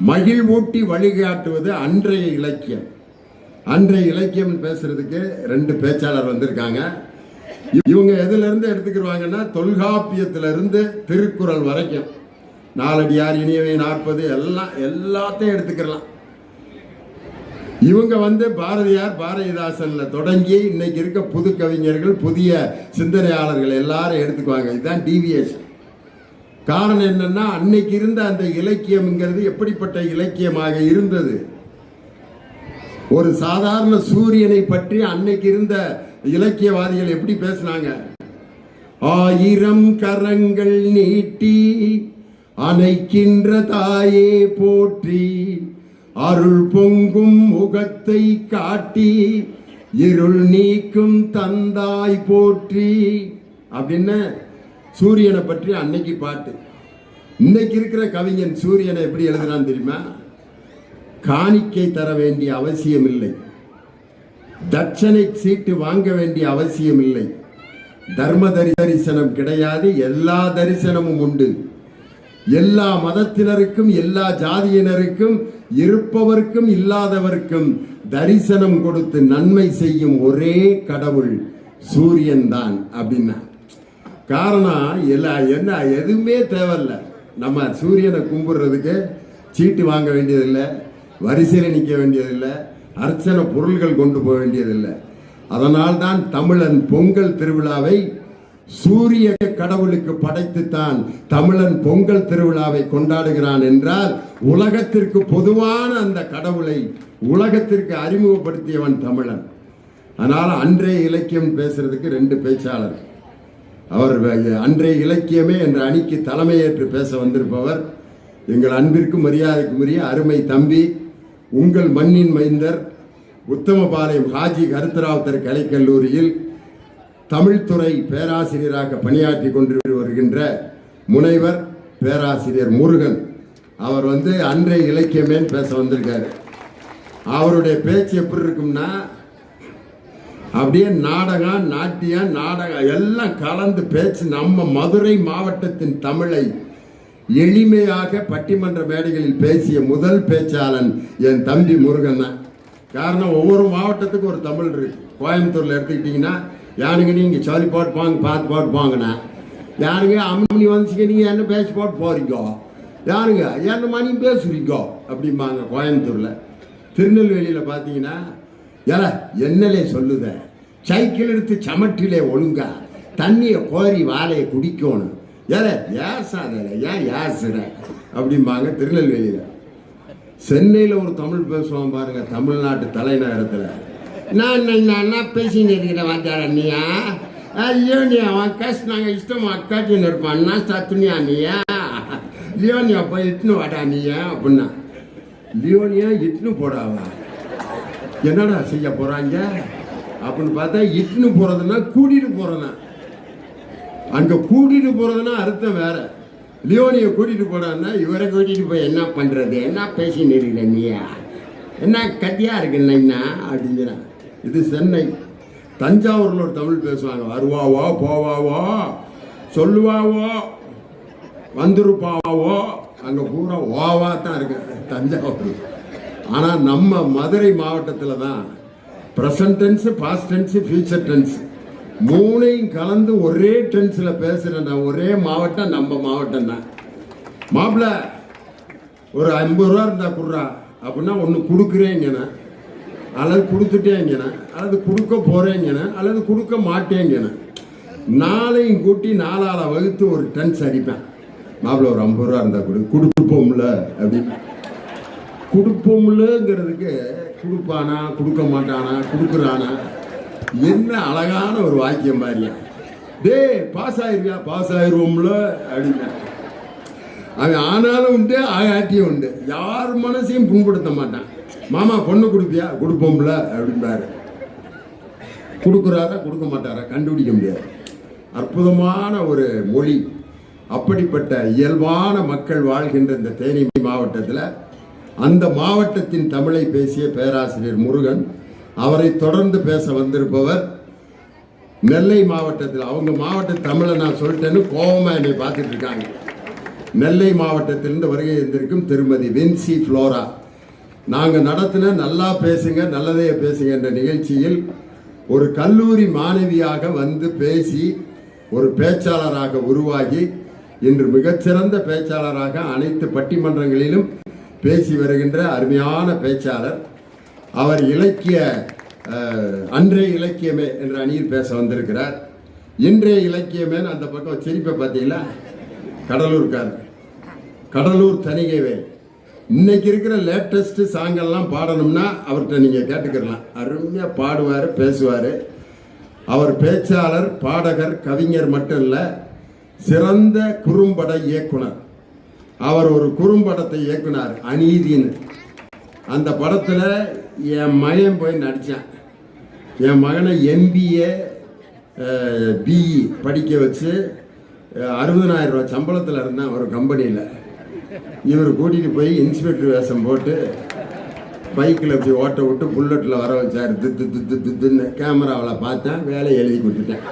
மகிழ்வூட்டி வழிகாட்டுவது அன்றைய இலக்கியம். அன்றைய இலக்கியம் பேசுறதுக்கு 2 பேச்சாளர் வந்திருக்காங்க. இவங்க எதுல இருந்து எடுத்துக்கிடுவாங்கன்னா தொல்காப்பியத்திலிருந்து திருக்குறள் வரைக்கும் நாலடியார் இனியவை 40 எல்லாத்தையும் எடுத்துக்கலாம். இவங்க பாரதியார் பாரதிதாசன்ல தொடங்கி இன்னைக்கு இருக்க புது கவிஞர்கள் புதிய சிந்தனையாளர்கள் எல்லாரும் எடுத்துக்குவாங்க. இதுதான் டீவியேஷன். காரணம் என்னன்னா அன்னைக்கு இருந்த அந்த இலக்கியம்ங்கிறது எப்படிப்பட்ட இலக்கியமாக இருந்தது. ஒரு சாதாரண சூரியனை பற்றி அன்னைக்கு இருந்த இலக்கியவாதிகள் எப்படி பேசினாங்க. 1000 கரங்கள் நீட்டி அணைக்கின்ற தாயே போற்றி அருள் பொங்கும் முகத்தை காட்டி இருள் நீக்கும் தந்தாய் போற்றி அப்படின்னு சூரியனை பற்றி அன்னைக்கு பாட்டு. இன்னைக்கு இருக்கிற கவிஞன் சூரியனை எப்படி எழுதுறான்னு தெரியுமா? காணிக்கை தர வேண்டிய அவசியம் இல்லை, தட்சணை சீட்டு வாங்க வேண்டிய அவசியம் இல்லை, தர்ம தரிசனம் கிடையாது, எல்லா தரிசனமும் உண்டு. எல்லா மதத்தினருக்கும் எல்லா ஜாதியினருக்கும் இருப்பவர்க்கும் இல்லாதவர்க்கும் தரிசனம் கொடுத்து நன்மை செய்யும் ஒரே கடவுள் சூரியன் தான் அப்படின்னா. காரணம் என்ன எதுவுமே தேவையில்லை. நம்ம சூரியனை கும்பிடுறதுக்கு சீட்டு வாங்க வேண்டியதில்லை, வரிசையில் நிற்க வேண்டியதில்லை, அர்ச்சனை பொருள்கள் கொண்டு போக வேண்டியதில்லை. அதனால்தான் தமிழன் பொங்கல் திருவிழாவை சூரிய கடவுளுக்கு படைத்துத்தான் தமிழன் பொங்கல் திருவிழாவை கொண்டாடுகிறான் என்றால் உலகத்திற்கு பொதுவான அந்த கடவுளை உலகத்திற்கு அறிமுகப்படுத்தியவன் தமிழன். அதனால அன்றைய இலக்கியம் பேசுறதுக்கு 2 பேச்சாளர். அவர் அன்றைய இலக்கியமே என்ற அணிக்கு தலைமையேற்று பேச வந்திருப்பவர் எங்கள் அன்பிற்கு மரியாதைக்குரிய அருமை தம்பி, உங்கள் மண்ணின் மைந்தர், உத்தமபாளையம் ஹாஜி கருத்தராவுத்தர் கலைக்கல்லூரியில் தமிழ்துறை பேராசிரியராக பணியாற்றி கொண்டு வருகின்ற முனைவர் பேராசிரியர் முருகன் அவர் அன்றைய இலக்கியமேன்னு பேச வந்திருக்காரு. அவருடைய பேச்சு எப்படி இருக்கும்னா, அப்படியே நாடகம், நாட்டியம், நாடகம் எல்லாம் கலந்து பேச்சு. நம்ம மதுரை மாவட்டத்தின் தமிழை எளிமையாக பட்டிமன்ற மேடைகளில் பேசிய முதல் பேச்சாளன் என் தம்பி முருகன் தான். காரணம், ஒவ்வொரு மாவட்டத்துக்கும் ஒரு தமிழ் இருக்கு. கோயம்புத்தூர்ல எடுத்துக்கிட்டீங்கன்னா, யானுங்க நீங்க சொல்லி போட்டு போங்க, பார்த்து போட்டு போங்கண்ணா. யாருங்க அம்மனி வந்துச்சுங்க, நீங்க என்ன பேசி போட்டு போறீங்க, யாருங்க என்ன மணி பேசுறீங்க அப்படிம்பாங்க கோயம்புத்தூர்ல. திருநெல்வேலியில பாத்தீங்கன்னா, என்னலே சொல்லுத, சைக்கிள் எடுத்து சமட்டிலே ஒழுங்கா தண்ணியை கோரி வாழையை குடிக்கணும், ஏன் ஏசுற அப்படிம்பாங்க திருநெல்வேலியில. சென்னையில ஒரு தமிழ் பேசுவான் பாருங்க, தமிழ்நாட்டு தலைநகரத்துல. நான் பேசின்னு இருக்கிறேன் வாத்தியார நீயா, ஐயோ நீ அவன் கேஸ் நாங்கள் இஷ்டம் அக்காட்டின்னு இருப்பான், நான் சத்துனியா நீயா, லியோனியா போய் இட்டுன்னு வாடா நீயா அப்படின்னா. லியோனியா இட்டுன்னு போடாவா, என்னடா செய்ய போறாங்க அப்படின்னு பார்த்தா, இட்டுன்னு போறதுன்னா கூட்டிட்டு போறதுனா, அங்க கூட்டிட்டு போறதுன்னா அர்த்தம் வேற. லியோனிய கூட்டிட்டு போடான்னா இவரை கூட்டிட்டு போய் என்ன பண்றது, என்ன பேசின்னு இருக்கிற நீயா, என்ன கத்தியா இருக்குன்னா அப்படிங்கிறான். இது சென்னை. தஞ்சாவூர்ல ஒரு தமிழ் பேசுவாங்க, வருவாவோ போவாவோ சொல்லுவாவோ வந்துருப்பாவோ, அங்க பூரா ஓவா தான் இருக்கு தஞ்சாவூர். ஆனா நம்ம மதுரை மாவட்டத்துல தான் present tense, past tense, future tense மூணையும் கலந்து ஒரே டென்ஸ்ல பேசுற ஒரே மாவட்டம் நம்ம மாவட்டம் தான். மாப்பிள்ள ஒரு 50 ரூபா இருந்தா குடுறா அப்படின்னா, ஒன்று கொடுக்குறேங்கண்ணா, அல்லது கொடுத்துட்டேங்கண்ணா, அல்லது கொடுக்க போறேங்கண்ணா, அல்லது கொடுக்க மாட்டேங்கண்ணா. நாளையும் கூட்டி 4ஆல வகுத்து ஒரு டென்ஸ் அடிப்பேன். மாப்பிள்ள ஒரு 50 ரூபா இருந்தா கொடுப்போம்ல அப்படின்னு. கொடுப்போம்லங்கிறதுக்கு கொடுப்பானா, கொடுக்க மாட்டானா, கொடுக்குறானா, என்ன அழகான ஒரு வாக்கியம் பாரியா. டே பாஸ் ஆயிருவியா, பாஸ் ஆயிருவோம்ல அப்படின்னா. அவன் ஆனாலும் உண்டு, ஆயாட்டியும் உண்டு, யார் மனசையும் புண்படுத்த மாட்டான். மாமா பொண்ணு கொடுப்பியா, கொடுப்போம்ல அப்படின்பாரு. கொடுக்குறாரா கொடுக்க மாட்டாரா கண்டுபிடிக்க முடியாது. அற்புதமான ஒரு மொழி. அப்படிப்பட்ட இயல்பான மக்கள் வாழ்கின்ற இந்த தேனி மாவட்டத்தில் அந்த மாவட்டத்தின் தமிழை பேசிய பேராசிரியர் முருகன், அவரை தொடர்ந்து பேச வந்திருப்பவர் நெல்லை மாவட்டத்தில். அவங்க மாவட்ட தமிழை நான் சொல்லிட்டேன்னு கோபமா என்னை பார்த்துட்டு இருக்காங்க. நெல்லை மாவட்டத்திலிருந்து வருகை இருந்திருக்கும் திருமதி வின்சி ஃப்ளோரா. நாங்கள் நடத்தின நல்லா பேசுங்க நல்லதே பேசுங்க என்ற நிகழ்ச்சியில் ஒரு கல்லூரி மாணவியாக வந்து பேசி ஒரு பேச்சாளராக உருவாகி இன்று மிகச்சிறந்த பேச்சாளராக அனைத்து பட்டிமன்றங்களிலும் பேசி வருகின்ற அருமையான பேச்சாளர். அவர் இலக்கிய அன்றைய இலக்கியமே என்ற அணியில் பேச வந்திருக்கிறார். இன்றைய இலக்கியமே அந்த பக்கம் சிரிப்பை பார்த்தீங்களா, கடலூர்காரர், கடலூர் தணிகைவேல். இன்னைக்கு இருக்கிற லேட்டஸ்ட் சாங்கெல்லாம் பாடணும்னா அவர்கிட்ட நீங்க கேட்டுக்கலாம். அருமையா பாடுவார், பேசுவார். அவர் பேச்சாளர், பாடகர், கவிஞர் மட்டும் இல்ல, சிறந்த குறும்பட இயக்குனர். அவர் ஒரு குறும்படத்தை இயக்குனார், அநீதின்னு. அந்த படத்துல என் மகன் போய் நடிச்சான். என் மகனை MBA BE படிக்க வச்சு 60,000 ரூபாய் சம்பளத்தில் இருந்தான் ஒரு கம்பெனியில். இவர் கூட்டிகிட்டு போய் இன்ஸ்பெக்டர் வேஷம் போட்டு பைக்கில் இப்படி ஓட்ட விட்டு புல்லட்டில் வர வச்சார். தின்னு கேமராவில் பார்த்தேன், வேலையை எழுதி கொடுத்துட்டேன்.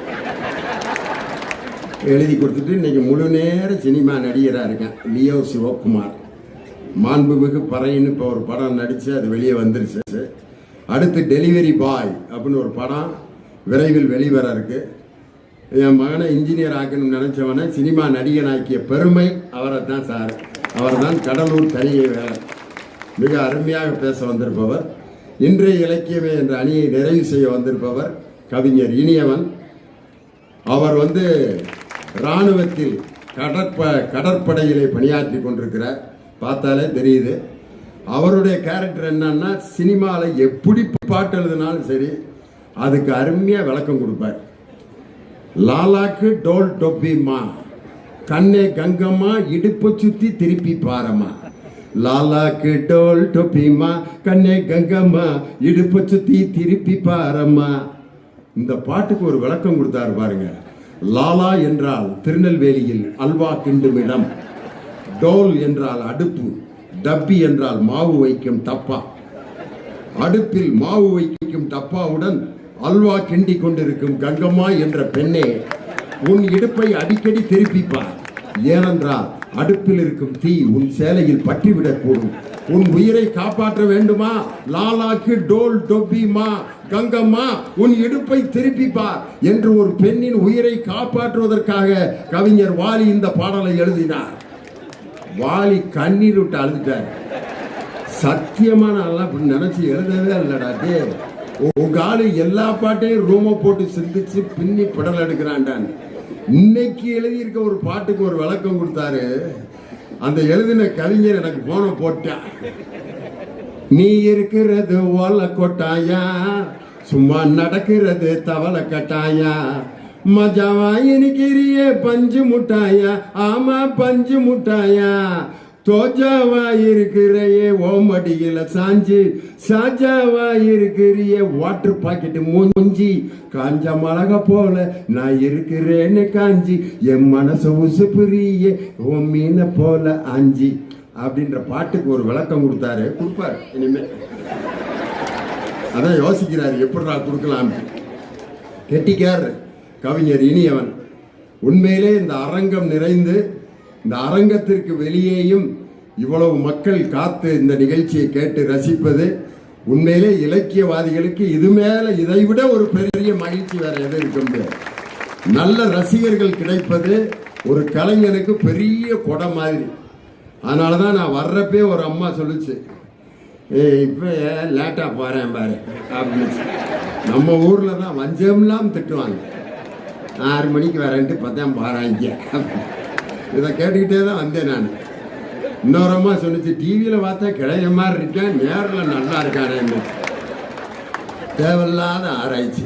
எழுதி கொடுத்துட்டு இன்னைக்கு முழு நேர சினிமா நடிகராக இருக்கேன். லியோ சிவகுமார், மாண்புமிகு பறையின்னு இப்போ ஒரு படம் நடித்து அது வெளியே வந்துருச்சு. அடுத்து டெலிவரி பாய் அப்படின்னு ஒரு படம் விரைவில் வெளிவர இருக்கு. என் மகனை இன்ஜினியர் ஆக்கணும்னு நினைச்சவனை சினிமா நடிகனாக்கிய பெருமை அவரை தான் சார். அவர் தான் கடலூர் தனியை வேலை. மிக அருமையாக பேச வந்திருப்பவர். இன்றைய இலக்கியமே என்ற அணியை நிறைவு செய்ய வந்திருப்பவர் கவிஞர் இனியவன். அவர் இராணுவத்தில் கடற்படையிலே பணியாற்றி கொண்டிருக்கிறார். பார்த்தாலே தெரியுது. அவருடைய கேரக்டர் என்னன்னா, சினிமாவில் எப்படி பாட்டு எழுதினாலும் சரி அதுக்கு அருமையாக விளக்கம் கொடுப்பார். லாலாக்கு டோல் டொப்பிமா கண்ணே கங்கம்மா இடுப்பு சுத்தி திருப்பி பாரம்மா, லாலாக்கு டோல் டொப்பிமா கண்ணே கங்கம்மா இடுப்பு சுத்தி திருப்பி பாரம்மா. இந்த பாட்டுக்கு ஒரு விளக்கம் கொடுத்தாரு பாருங்க. லாலா என்றால் திருநெல்வேலியில் அல்வா கிண்டும் இடம், டோல் என்றால் அடுப்பு, டப்பி என்றால் மாவு வைக்கும் டப்பா. அடுப்பில் மாவு வைக்கும் டப்பாவுடன் அல்வா கிண்டி கொண்டிருக்கும் கங்கம்மா என்ற பெண்ணே, உன் இடுப்பை அடிக்கடி திருப்பிப்பார். ஏனென்றால் அடுப்பில் இருக்கும் தீ உன் சேலையில் பற்றிவிடக்கூடும். உன் உயிரை காப்பாற்ற வேண்டுமா, லாலாக்கு டோல் டொப்பிமா கங்கம்மா உன் இடுப்பை திருப்பிப்பார் என்று ஒரு பெண்ணின் உயிரை காப்பாற்றுவதற்காக கவிஞர் வாலி இந்த பாடலை எழுதினார். வாலி கண்ணீர் விட்டு அழுதுட்டார். சத்தியமான நினைச்சு எழுதவே இல்லடாட்டே, உங்க ஆளு எல்லா பாட்டையும் ரூம போட்டு சிந்திச்சு பின்னி படல் எடுக்கிறான்டான். இன்னைக்கு எழுதியிருக்க ஒரு பாட்டுக்கு ஒரு விளக்கம் கொடுத்தாரு. அந்த எழுதின கவிஞர் எனக்கு போன போட்டான். நீ இருக்கிறது ஓலை கொட்டாயா, சும்மா நடக்கிறது தவளை கட்டாயா, மஜாவா இனிக்கிறிய பஞ்சு முட்டாயா, ஆமா பஞ்சு முட்டாயா, தோஜாவா இருக்கிறையே ஓமடியில சாஞ்சு, சாஜாவா இருக்கிறிய வாட்டர் பாக்கெட்டு மூஞ்சி, காஞ்ச மிளகா போல நான் இருக்கிறேன்னு காஞ்சி, என் மனசு உசுப்புரிய ஓ மீனை போல ஆஞ்சி அப்படின்ற பாட்டுக்கு ஒரு விளக்கம் கொடுத்தாரு. கொடுப்பாரு இனிமே. அதான் யோசிக்கிறாரு எப்படா கொடுக்கலாம். கெட்டிக்கார் கவிஞர் இனியவன். உண்மையிலே இந்த அரங்கம் நிறைந்து இந்த அரங்கத்திற்கு வெளியேயும் இவ்வளவு மக்கள் காத்து இந்த நிகழ்ச்சியை கேட்டு ரசிப்பது உண்மையிலே இலக்கியவாதிகளுக்கு இது மேல இதைவிட ஒரு பெரிய மகிழ்ச்சி வேற எது இருக்க முடியாது. நல்ல ரசிகர்கள் கிடைப்பது ஒரு கலைஞனுக்கு பெரிய கொடை மாதிரி. அதனாலதான் நான் வர்றப்பே ஒரு அம்மா சொல்லுச்சு, இப்போ லேட்டா போறேன் பாரு அப்படின்னு. நம்ம ஊர்ல தான் வஞ்சம்லாம் திட்டுவாங்க, 6 மணிக்கு வரேன்ட்டு பார்த்தேன் பாராங்க. இதை கேட்டுக்கிட்டே தான் வந்தேன் நான். இன்னொரு அம்மா சொன்னிச்சு, டிவியில பார்த்தா கிளைய மாதிரி இருக்கேன், நேரில் நல்லா இருக்கானேன்னு. தேவையில்லாத ஆராய்ச்சி.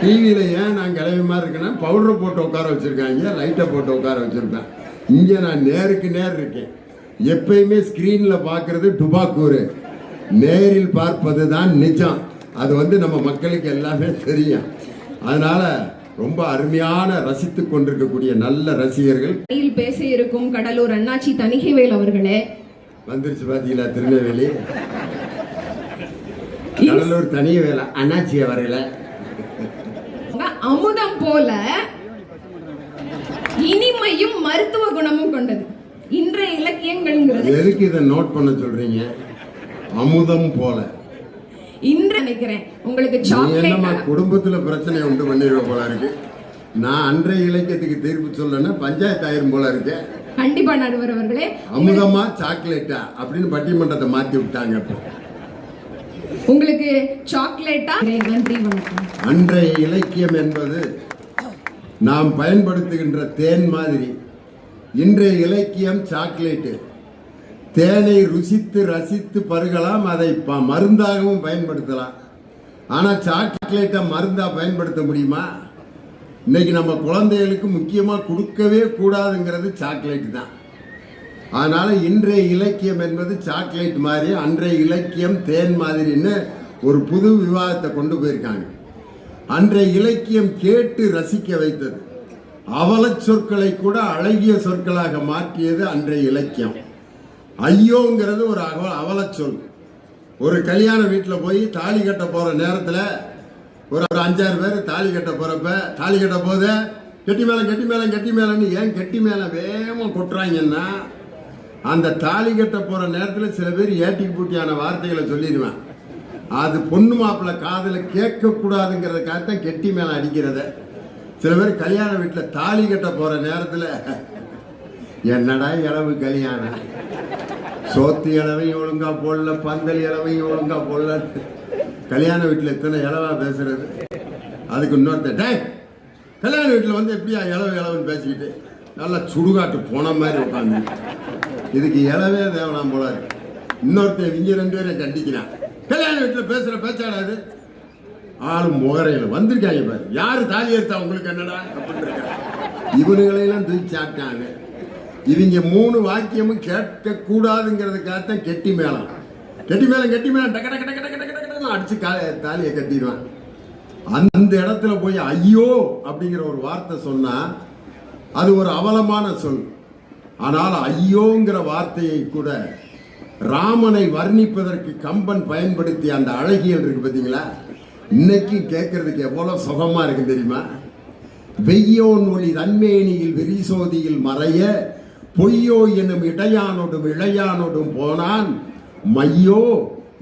டிவியில ஏன் நான் கிளைய மாதிரி இருக்கேன்னா பவுடரை போட்டு உட்கார வச்சிருக்காங்க, லைட்டை போட்டு உட்கார வச்சிருக்கேன். இங்க நான் நேருக்கு நேர் இருக்கேன். எப்பயுமே ஸ்கிரீன்ல பாக்குறது டுபாக்கூரு, நேரில் பார்ப்பது தான் நிஜம். அது நம்ம மக்களுக்கு எல்லாமே தெரியும். அதனால ரொம்ப அருமையான ரசித்துக் கொண்டிருக்கக்கூடிய நல்ல ரசிகர்கள். பேச இருக்கும் கடலூர் அண்ணாச்சி தணிகைவேல் அவர்களே வந்துருச்சு பாத்தீங்களா. திருநெல்வேலி கடலூர் தணிகைவேல் அண்ணாச்சி அவர்களே, அமுதம் போல இனிமையும் மருத்துவ குணமும் கொண்டது இன்றைய இலக்கியங்கள். எதுக்கு இதை நோட் பண்ண சொல்றீங்க? அமுதம் போல இன்று நினைக்கிறேன் உங்களுக்கு சாக்லேட் குடும்பத்துல பிரச்சனை உண்டு பண்ணிடுவ போல இருக்கு. நான் அன்றைய இலக்கியத்துக்கு தீர்ப்பு சொல்லனா பஞ்சாயத்து ஆயிரம் போல இருக்கு. கண்டிப்பா நடுவர் அவர்களே, அமுதமா சாக்லேட்டா அப்படின்னு பட்டிமன்றத்தை மாத்தி விட்டாங்க. உங்களுக்கு சாக்லேட்டா? நன்றி வணக்கம். அன்றைய இலக்கியம் என்பது நாம் பயன்படுத்துகின்ற தேன் மாதிரி. இன்றைய இலக்கியம் சாக்லேட்டு. தேனை ருசித்து ரசித்து பருகலாம், அதை மருந்தாகவும் பயன்படுத்தலாம். ஆனால் சாக்லேட்டை மருந்தா பயன்படுத்த முடியுமா? இன்னைக்கு நம்ம குழந்தைகளுக்கு முக்கியமாக கொடுக்கவே கூடாதுங்கிறது சாக்லேட் தான். அதனால இன்றைய இலக்கியம் என்பது சாக்லேட் மாதிரி, அன்றைய இலக்கியம் தேன் மாதிரின்னு ஒரு புது விவாதத்தை கொண்டு போயிருக்காங்க. அன்றைய இலக்கியம் கேட்டு ரசிக்க வைத்தது. அவல சொற்களை கூட அழகிய சொற்களாக மாற்றியது அன்றைய இலக்கியம். ஐயோங்கிறது ஒரு அவல சொல். ஒரு கல்யாண வீட்டில் போய் தாலி கட்ட போற நேரத்தில் ஒரு 5-6 பேர் தாலி கட்ட போறப்ப, தாலி கட்ட போது கெட்டி மேளம் கெட்டி மேளம் கெட்டி மேளம்னு ஏன் கெட்டி மேளம் வேகமாக கொட்டுறாங்கன்னா, அந்த தாலி கட்ட போற நேரத்தில் சில பேர் ஏட்டிக்கு பூட்டியான வார்த்தைகளை சொல்லிடுவேன். அது பொண்ணு மாப்பிள்ளை காதல கேட்க கூடாதுங்கிறதுக்காகத்தான் கெட்டி மேளம் அடிக்கிறத. சில பேர் கல்யாண வீட்டில் தாலி கட்ட போற நேரத்தில் என்னடா இளவு கல்யாணம், சோத்து இளவையும் ஒழுங்கா போடல, பந்தல் இளவையும் ஒழுங்கா போடல. கல்யாண வீட்டில் எத்தனை இளவா பேசுறது. அதுக்கு இன்னொருத்த கல்யாண வீட்டில் எப்படியா இளவுன்னு பேசிக்கிட்டு நல்லா சுடுகாட்டு போன மாதிரி உட்காந்து, இதுக்கு இளவே தேவலாம் போல இருக்கு. இன்னொருத்த இங்க 2 பேரை கண்டிக்கிறான். கல்யாண வீட்டில் பேசுற பேச்சாடாது. ஆளும் முகரையில் வந்திருக்காங்க பாரு, யாரு தாலி எடுத்தா உங்களுக்கு என்னடா அப்படின்னு இருக்காங்க. இவனுங்களையெல்லாம் தூக்கி சாப்பிட்டாங்க. இவங்க 3 வாக்கியமும் கேட்க கூடாதுங்கிறதுக்காகத்தான் கெட்டி மேளம் டக்க டக்க டக்க டக்க டக்க டக்க அடிச்சு தாலியை கட்டிடுவான். அந்த இடத்துல போய் ஐயோ அப்படிங்கிற ஒரு வார்த்தை சொன்னா அது ஒரு அவலமான சொல். ஆனால் ஐயோங்கிற வார்த்தையை கூட ராமனை வர்ணிப்பதற்கு கம்பன் பயன்படுத்திய அந்த அழகியல் இருக்கு பார்த்தீங்களா, இன்னைக்கு கேட்கறதுக்கு எவ்வளவு சுகமா இருக்கு தெரியுமா? வெய்யோன் ஒளி தன்மேனியில் விரிசோதியில் மறைய பொய்யோ எனும் இடையானோடும் இளையானோடும் போனான் மையோ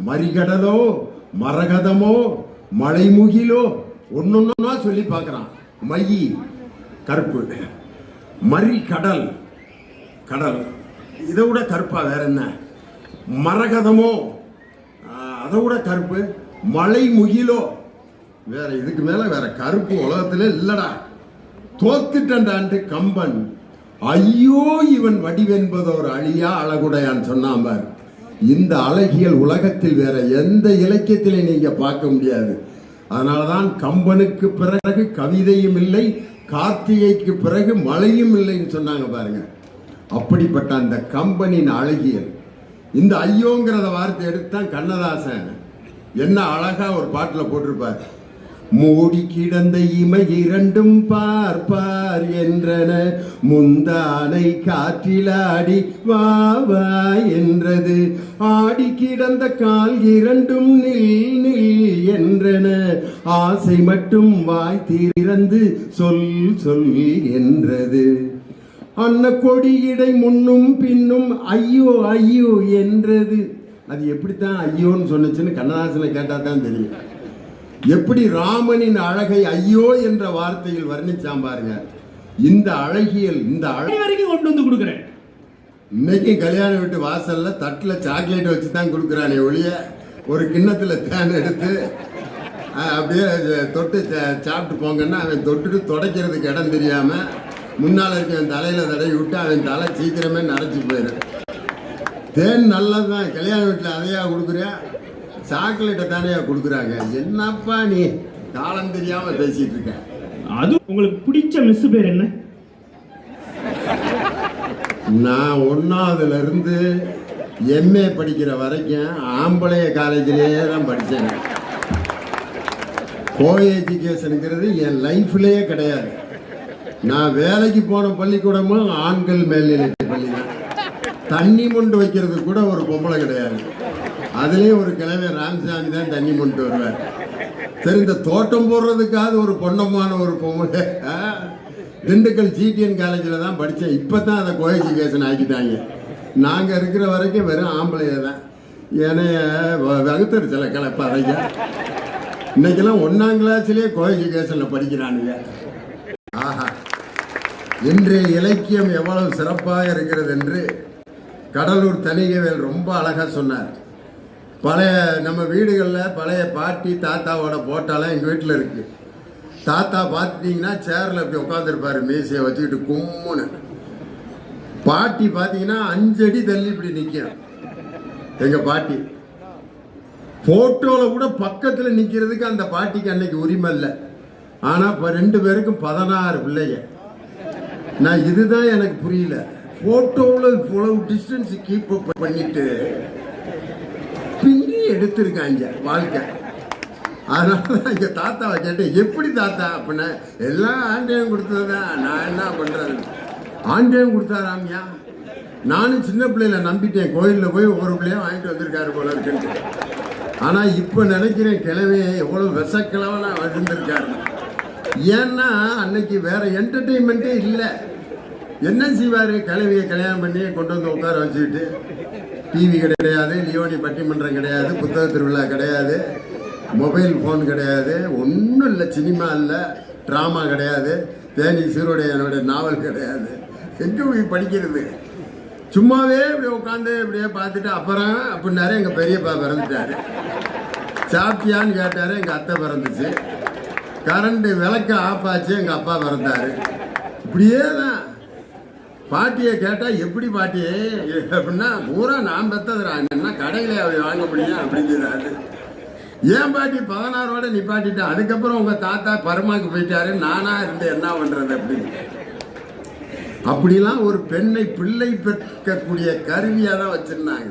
மரிகடலோ மரகதமோ மலைமுகிலோ ஒன்னொன்னா சொல்லி பார்க்கறான். மையி கருப்பு, மரி கடல் கடல், இதை விட கருப்பா வேற என்ன? மரகதமோ அதை விட கருப்பு, மலை முகிலோ வேற இதுக்கு மேல வேற கருப்பு உலகத்துல இல்லடா. தோத்துட்டான்ட்டு கம்பன் ஐயோ இவன் வடிவென்பதோர் அழியா அழகுடையான் சொன்னான் பார். இந்த அழகியல் உலகத்தில் வேற எந்த இலக்கியத்திலே நீங்க பார்க்க முடியாது. அதனாலதான் கம்பனுக்கு பிறகு கவிதையும் இல்லை, கார்த்திகைக்கு பிறகு மழையும் இல்லைன்னு சொன்னாங்க பாருங்க. அப்படிப்பட்ட அந்த கம்பனின் அழகியல் இந்த ஐயோங்கிறத வார்த்தை எடுத்தான் கண்ணதாசன் என்ன அழகா ஒரு பாட்டுல போட்டிருப்பார். மூடி கிடந்த இமை இரண்டும் பார்ப்பார் என்றன முந்தானை காற்றிலாடி வா வா என்றது ஆடி கிடந்த கால் இரண்டும் நில் நில் என்றன ஆசை மட்டும் வாய் திறந்து சொல் சொல் என்றது அன்ன கொடியிடை முன்னும் பின்னும் ஐயோ ஐயோ என்றது. அது எப்படித்தான் ஐயோன்னு சொன்னுச்சுன்னு கண்ணதாசனை கேட்டா தான் தெரியும். எப்படி ராமனின் அழகை ஐயோ என்ற வார்த்தையில் வர்ணிச்சாம் பாருங்க. இந்த அழகியல் இந்த வரைக்கும் கொண்டு வந்து கொடுக்குறேன். இன்னைக்கு கல்யாண வீட்டு வாசல்ல தட்டுல சாக்லேட் வச்சு தான் கொடுக்குறானே ஒழிய ஒரு கிண்ணத்துல தேன் எடுத்து அப்படியே தொட்டு சாப்பிட்டு போங்கன்னா அவன் தொட்டுட்டு தொடக்கிறதுக்கு இடம் தெரியாம முன்னால இருக்க தலையில தடவி விட்டு அவன் தலை சீக்கிரமே நரைச்சு போயிடும். தேன் நல்லதுதான், கல்யாண வீட்டில் அதையா கொடுக்குறியா? சாக்லேட்டை தானே கொடுக்குறாங்க. என்னப்பா நீ காலம் தெரியாம பேசிட்டு இருக்க. அது உங்களுக்கு பிடிச்ச மிஸ் பேர் என்ன? நான் 1ஆவதுல இருந்து MA படிக்கிற வரைக்கும் ஆம்பளைய காலேஜிலேயே தான் படித்தேன். கோ எஜுகேஷனுங்கிறது என் லைஃப்லேயே கிடையாது. நான் வேலைக்கு போன பள்ளிக்கூடமும் ஆண்கள் மேல்நிலை பள்ளி தான். தண்ணி மொண்டு வைக்கிறது கூட ஒரு பொம்பளை கிடையாது. அதுலேயும் ஒரு கிழமை ராமசாமி தான் தண்ணி மொண்டு வருவார். சரி, இந்த தோட்டம் போடுறதுக்காவது ஒரு பொண்ணமான ஒரு பொம்பளை திண்டுக்கல் GTN காலேஜில் தான் படித்தேன். இப்போ தான் அதை கோ எஜுகேஷன் ஆக்கிட்டாங்க. நாங்கள் இருக்கிற வரைக்கும் வெறும் ஆம்பளைய தான். ஏனைய வகுத்தர் சில கிளப்பாதைங்க இன்னைக்கெல்லாம் 1ஆம் கிளாஸ்லேயே கோ எஜுகேஷனில் படிக்கிறானுங்க. ஆஹா, இன்றைய இலக்கியம் எவ்வளவு சிறப்பாக இருக்கிறது என்று கடலூர் தணிகவேல் ரொம்ப அழகா சொன்னார். பழைய நம்ம வீடுகளில் பழைய பாட்டி தாத்தாவோட போட்டாலாம் எங்கள் வீட்டில் இருக்கு. தாத்தா பார்த்துட்டீங்கன்னா சேரில் இப்படி உட்காந்துருப்பாரு, மீசையை வச்சுக்கிட்டு கும்முன்னு. பாட்டி பார்த்தீங்கன்னா 5 அடி தள்ளி இப்படி நிற்கும். எங்கள் பாட்டி போட்டோவில் கூட பக்கத்தில் நிற்கிறதுக்கு அந்த பாட்டிக்கு அன்னைக்கு உரிமை இல்லை. ஆனால் இப்போ 2 பேருக்கும் 16 பிள்ளைங்க. நான் இதுதான் எனக்கு புரியல. போட்டோவில் இவ்வளவு டிஸ்டன்ஸ் கீப் அப் பண்ணிட்டு பின்னி எடுத்திருக்காங்க வாழ்க்கை. அதனால எங்க தாத்தாவை கேட்டேன், எப்படி தாத்தா அப்படின்னா, எல்லாம் ஆண்டவன் கொடுத்ததுதான், நான் என்ன பண்றது? ஆண்டவன் கொடுத்தாராமியா. நானும் சின்ன பிள்ளையில நம்பிட்டேன், கோயிலில் போய் ஒவ்வொரு பிள்ளையும் வாங்கிட்டு வந்திருக்காரு போல இருக்குன்னு. ஆனா இப்ப நினைக்கிறேன் கிழமையை எவ்வளவு விசக்கிழவனா வந்திருக்காரு. ஏன்னா அன்னைக்கு வேற என்டர்டெயின்மெண்ட்டே இல்லை. என்ன செய்வாரு? கிழவியை கல்யாணம் பண்ணி கொண்டு வந்து உட்கார வச்சுக்கிட்டு, டிவி கிடையாது, லியோனி பட்டிமன்றம் கிடையாது, புத்தக திருவிழா கிடையாது, மொபைல் ஃபோன் கிடையாது, ஒன்றும் இல்லை, சினிமா இல்லை, ட்ராமா கிடையாது, தேனி சீரோடைய நாவல் கிடையாது. எங்கே போய் படிக்கிறது? சும்மாவே இப்படி உட்காந்து இப்படியே பார்த்துட்டு அப்புறம் அப்படின்னாரு எங்கள் பெரியப்பா பிறந்துட்டாரு. சாப்பிட்டியான்னு கேட்டாரு, எங்கள் அத்தை பிறந்துச்சு. கரண்ட் விளக்க ஆப்பாச்சு, எங்கள் அப்பா பிறந்தாரு. இப்படியே தான். பாட்டியை கேட்டால் எப்படி பாட்டியே அப்படின்னா, பூரா நான் பெற்றதுறாங்கன்னா கடையில் வாங்க முடியும் அப்படிங்கிறாரு. ஏன் பாட்டி 16ஓட நிப்பாட்டிட்டேன். அதுக்கப்புறம் உங்கள் தாத்தா பரமாக்கு போயிட்டாரு, நானாக இருந்து என்ன பண்ணுறது அப்படின்னு. அப்படிலாம் ஒரு பெண்ணை பிள்ளை பெற்கக்கூடிய கருவியாக தான் வச்சிருந்தாங்க.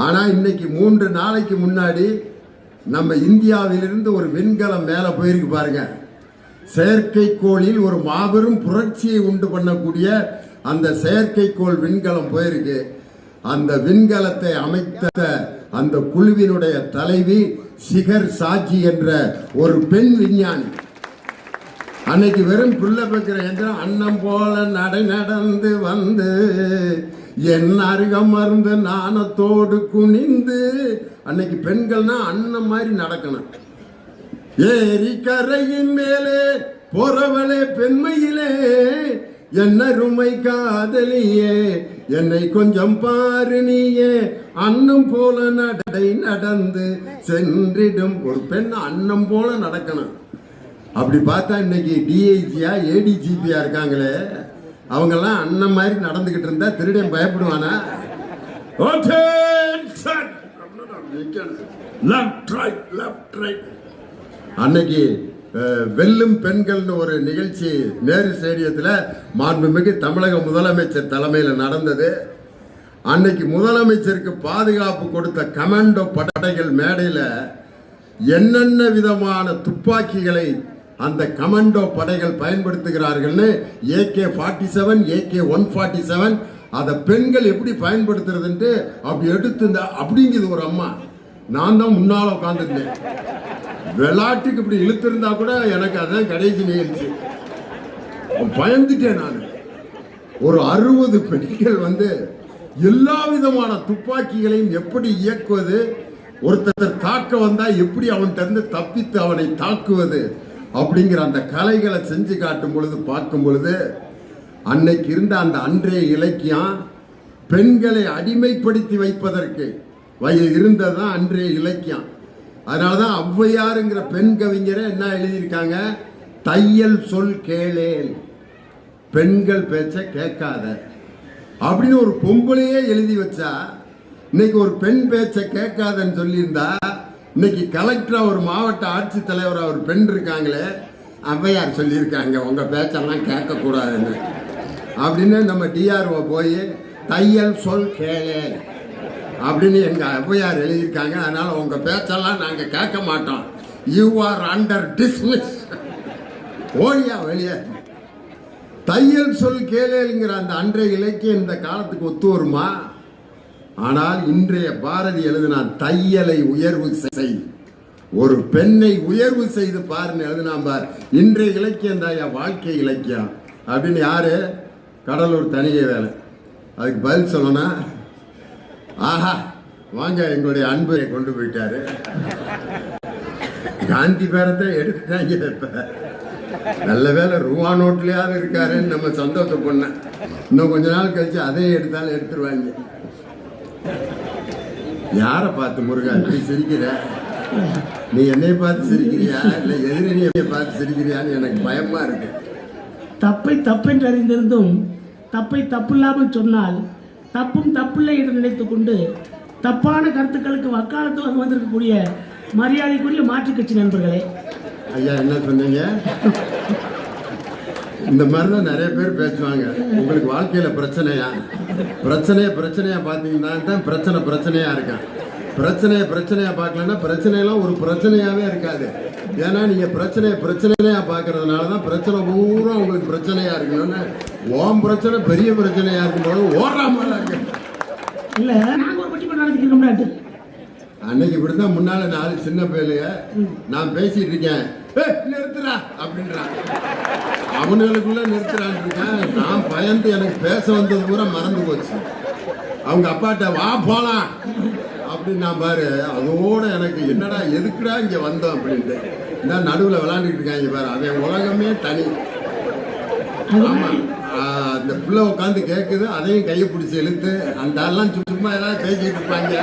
ஆனால் இன்னைக்கு 3 நாளைக்கு முன்னாடி நம்ம இந்தியாவிலிருந்து ஒரு விண்கலம் மேலே போயிருக்கு பாருங்க. செயற்கைக்கோளில் ஒரு மாபெரும் புரட்சியை உண்டு பண்ணக்கூடிய அந்த செயற்கைக்கோள் விண்கலம் போயிருக்கு. அந்த விண்கலத்தை அமைத்த அந்த குழுவினுடைய தலைவி சிகர் சாஜி என்ற ஒரு பெண் விஞ்ஞானி. அன்னைக்கு வெறும் பிள்ளை பெக்கிற எந்திரம் அன்னம் போல நடந்து வந்து என் அருகம் மருந்து நாணத்தோடு குனிந்து. அன்னைக்கு பெண்கள்னா அண்ணன் மாதிரி நடக்கணும். ஏரி கரையின் மேலே போறவளே பெண்மையிலே என்னருமை காதலியே என்னை கொஞ்சம் பாரு நீயே அன்னம் போல நடந்து சென்றிடும். ஒரு பெண் அன்னம் போல நடக்கணும். அப்படி பார்த்தா இன்னைக்கு டிஐஜியா ஏடிஜிபியா இருக்காங்களே, அவங்கெல்லாம் அண்ணன் மாதிரி நடந்துகிட்டு இருந்தா திருடன் பயப்படுவானா? அன்னைக்கு வெல்லும் பெண்கள்னு ஒரு நிகழ்ச்சி நேரு ஸ்டேடியத்தில் மாண்புமிகு தமிழக முதலமைச்சர் தலைமையில் நடந்தது. அன்னைக்கு முதலமைச்சருக்கு பாதுகாப்பு கொடுத்த கமாண்டோ படைகள் மேடையில் என்னென்ன விதமான துப்பாக்கிகளை அந்த கமாண்டோ படைகள் பயன்படுத்துகிறார்கள்னு AK-47 AK-147 அதை பெண்கள் எப்படி பயன்படுத்துறதுன்ட்டு அப்படி எடுத்து அப்படிங்குது ஒரு அம்மா. நான் தான் முன்னால உட்காந்துருந்தேன். விளையாட்டுக்கு இப்படி இழுத்திருந்தா கூட எனக்கு அதான் கடைசி நிகழ்ச்சி. பயந்துட்டேன் நான். ஒரு 60 பெண்கள் எல்லா விதமான துப்பாக்கிகளையும் எப்படி இயக்குவது, ஒருத்தர் தாக்க வந்தா எப்படி அவன்கிட்ட இருந்து தப்பித்து அவனை தாக்குவது அப்படிங்கிற அந்த கலைகளை செஞ்சு காட்டும் பொழுது பார்க்கும் பொழுது அன்னைக்கு இருந்த அந்த அன்றைய இலக்கியம் பெண்களை அடிமைப்படுத்தி வைப்பதற்கு இருந்ததுதான் அன்றைய இலக்கியம். அதனாலதான் ஔவையாருங்கிற பெண் கவிஞரை என்ன எழுதியிருக்காங்க, தையல் சொல் கேளேல் பெண்கள் பேச்ச கேட்காத அப்படின்னு ஒரு பொம்பளையே எழுதி வச்சா, இன்னைக்கு ஒரு பெண் பேச்ச கேட்காதன்னு சொல்லியிருந்தா, இன்னைக்கு கலெக்டரா ஒரு மாவட்ட ஆட்சித்தலைவரா ஒரு பெண் இருக்காங்களே, ஔவையார் சொல்லியிருக்காங்க உங்க பேச்செல்லாம் கேட்க கூடாதுன்னு அப்படின்னு. நம்ம டிஆர்ஓ போய் தையல் சொல் கேளே அப்படின்னு எங்க ஔவையார் எழுதியிருக்காங்க. அதனால உங்க பேச்செல்லாம் நாங்க கேட்க மாட்டோம், யூ ஆர் அண்டர் டிஸ்மிஸ், ஓடியா வெளியே. தையல் சொல் கேளுங்கிற அந்த அன்றைய இலக்கியம் இந்த காலத்துக்கு ஒத்து வருமா? ஆனால் இன்றைய பாரதி எழுதினான் தையலை உயர்வு செய், ஒரு பெண்ணை உயர்வு செய்து பாருன்னு எழுதினான் பார். இன்றைய இலக்கியம் தாயா வாழ்க்கை இலக்கியம் அப்படின்னு யாரு? கடலூர் தனிகை வேலை. அதுக்கு பதில் சொல்லணும், ஆஹா வாங்க எங்களுடைய அன்பை கொண்டு போயிட்டாரு, காந்தி பேரத்தை எடுத்துட்டாங்க. இப்ப நல்ல வேலை ரூபா நோட்லயாவது இருக்காருன்னு நம்ம சந்தோஷப்பண்ண. இன்னும் கொஞ்ச நாள் கழிச்சு அதையும் எடுத்தாலும் எடுத்துருவாங்க. யார பார்த்து முருகா இப்படி சிரிக்கிற? நீ என்னை பார்த்து சிரிக்கிறியா இல்ல எதிரணியை பார்த்து சிரிக்கிறியான்னு எனக்கு பயமா இருக்கு. தப்பை தப்பென்று அறிந்திருந்தும் தப்பை தப்பில்லாமல் சொன்னால் தப்பும் தப்பில்லை என்று நினைத்துக் கொண்டு தப்பான கருத்துக்களுக்கு வக்காலத்து வந்திருக்கக்கூடிய மரியாதைக்குரிய மாற்றுக் கட்சி நண்பர்களே, ஐயா என்ன சொன்னீங்க? இந்த மாதிரிதான் நிறைய பேர் பேசுவாங்க. உங்களுக்கு வாழ்க்கையில பிரச்சனையா பிரச்சனையா பாத்தீங்கன்னா தான் பிரச்சனையா இருக்கான். பிரச்சனையா பார்க்கலன்னா பிரச்சனையெல்லாம் ஒரு பிரச்சனையாவே இருக்காது. ஏன்னா நீங்க பிரச்சனையா பாக்குறதுனாலதான் பிரச்சனை பூரா உங்களுக்கு பிரச்சனையா இருக்கணும்னு. ஓம் பிரச்சனை பெரிய பிரச்சனையா இருக்கும்போது ஓடுறாம இல்ல நாங்க ஒரு பட்டிமன்றம் நடத்திக்கிறோம்ல. அன்னைக்கு இப்படிதான் முன்னால 4 சின்ன பேருங்க நான் பேசிட்டு இருக்கேன், நிறுத்துறா அப்படின்றான். அவனுங்களுக்குள்ள நிறுத்துறான்னு இருக்கேன். நான் பயந்து எனக்கு பேச வந்தது பூரா மறந்து போச்சு. அவங்க அப்பாட்ட வா போலாம் அப்படின்னு நான் பாரு, அதோட எனக்கு என்னடா எதுக்குடா இங்க வந்தோம் அப்படின்ட்டு இந்த நடுவில் விளையாண்டுட்டு இருக்காங்க பாரு. அவன் உலகமே தனி. ஆமா, அந்த பிள்ளை உட்காந்து கேட்குது, அதையும் கையை பிடிச்சி இழுத்து அந்த எல்லாம் சும்மா ஏதாவது பேசிட்டு இருப்பாங்க.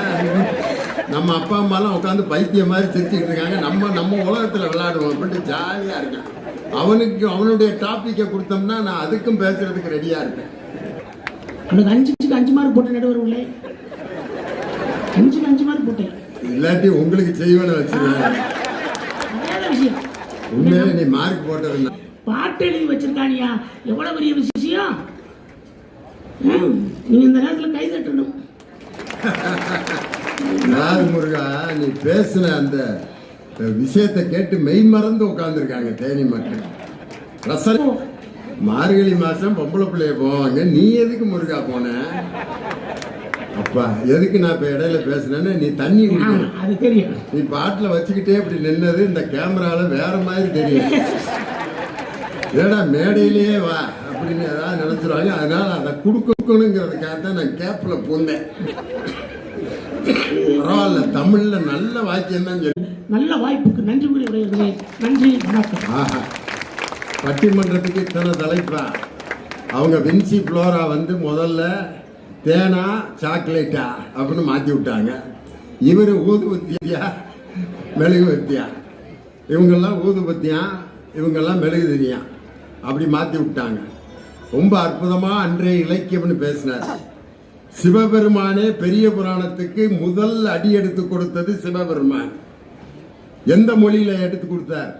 நம்ம அப்பா அம்மாலாம் உட்காந்து பைத்தியம் மாதிரி சிரிச்சுட்டு இருக்காங்க. நம்ம உலகத்தில் விளையாடுவோம் அப்படின்ட்டு ஜாலியாக இருக்கேன். அவனுடைய டாப்பிக்கை கொடுத்தோம்னா நான் அதுக்கும் பேசுறதுக்கு ரெடியா இருக்கேன். அவனுக்கு 5க்கு 5 மார்க் போட்ட நடுவர்களே, 5க்கு 5 மார்க் போட்டேன். இல்லாட்டி உங்களுக்கு செய்வேன்னு வச்சிருக்கேன். உண்மையிலே நீ மார்க் போட்டது பாட்டு எழுதி வச்சிருக்கானியா, எவ்வளவு பெரிய விஷயம். நீங்க இந்த நேரத்தில் கை தட்டணும். முருகா, நீ பேசுன அந்த விஷயத்தை கேட்டு மெய் மறந்து உட்கார்ந்துருக்காங்க தேனி மக்கள். ரசனை மார்கழி மாசம் பொம்பளை பிள்ளைய போவாங்க, நீ எதுக்கு முருகா போன? அப்பா எதுக்கு நான் இப்ப இடையில பேசினேன்னு நீ தண்ணி குடிக்கணும். அது தெரியும். நீ பாட்டில் வச்சுக்கிட்டே இப்படி நின்னது இந்த கேமரால வேற மாதிரி தெரியும். ஏடா மேடையிலேயே வா அப்படின்னு ஏதாவது நினைச்சிருவாங்க. அதனால அதை கொடுக்கணுங்கிறதுக்காக தான் நான் கேப்ல போந்தேன். பரவாயில்ல, தமிழ்ல நல்ல வாக்கியம் தான் சொல்லி. நல்ல வாய்ப்புக்கு நன்றி கூறி விடைகிறேன். நன்றி, வணக்கம். ஆஹா, பட்டிமன்றத்துக்கு இத்தனை தலைப்பா. அவங்க வின்சி ஃப்ளோரா வந்து முதல்ல தேனா சாக்லேட்டா அப்படின்னு மாற்றி விட்டாங்க. இவர் ஊதுபத்தியா மெழுகுபத்தியா, இவங்கெல்லாம் ஊதுபத்தியா, இவங்கெல்லாம் மெழுகுதிரியா அப்படி மாற்றி விட்டாங்க. ரொம்ப அற்புதமா அன்றைய இலக்கியம்னு பேசினார். சிவபெருமானே பெரிய புராணத்துக்கு முதல் அடி எடுத்து கொடுத்தது சிவபெருமான். எந்த மொழியில எடுத்து கொடுத்தார்?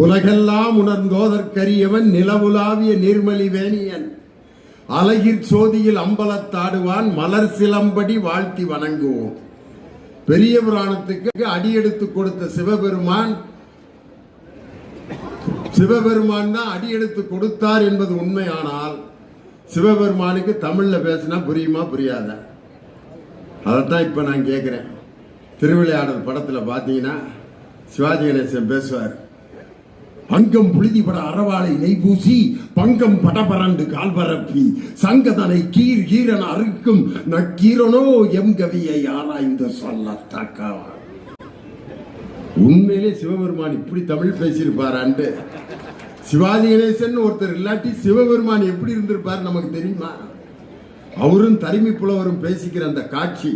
உலகெல்லாம் உணர்ந்தோதற்கரியவன் நிலவுலாவிய நீர்மலி வேணியன் அழகிற் சோதியில் அம்பலத்தாடுவான் மலர் சிலம்படி வாழ்த்தி வணங்குவோம். பெரிய புராணத்துக்கு அடி எடுத்து கொடுத்த சிவபெருமான் தான் அடி எடுத்து கொடுத்தார் என்பது உண்மையானால் சிவபெருமானுக்கு தமிழ்ல பேசினா புரியுமா புரியாதா? அதைத்தான் இப்ப நான் கேட்கிறேன். திருவிளையாடல் படத்துல பாத்தீங்கன்னா சிவாஜி கணேசன் பேசுவார். அங்கம் புழுதிபட அறவாளை நெய்பூசி பங்கம் படபரண்டு கால்பரப்பி சங்கதனை கீர் கீரன அறுக்கும் நக்கீரனோ எம் கவியை ஆராய்ந்து சொல்ல தக்கவா. உண்மையிலே சிவபெருமான் இப்படி தமிழ் பேசியிருப்பாரான்ட்டு. சிவாஜி கணேசன் ஒருத்தர் இல்லாட்டி சிவபெருமான் எப்படி இருந்திருப்பார் நமக்கு தெரியுமா? அவரும் தரிமி புலவரும் பேசிக்கிற அந்த காட்சி,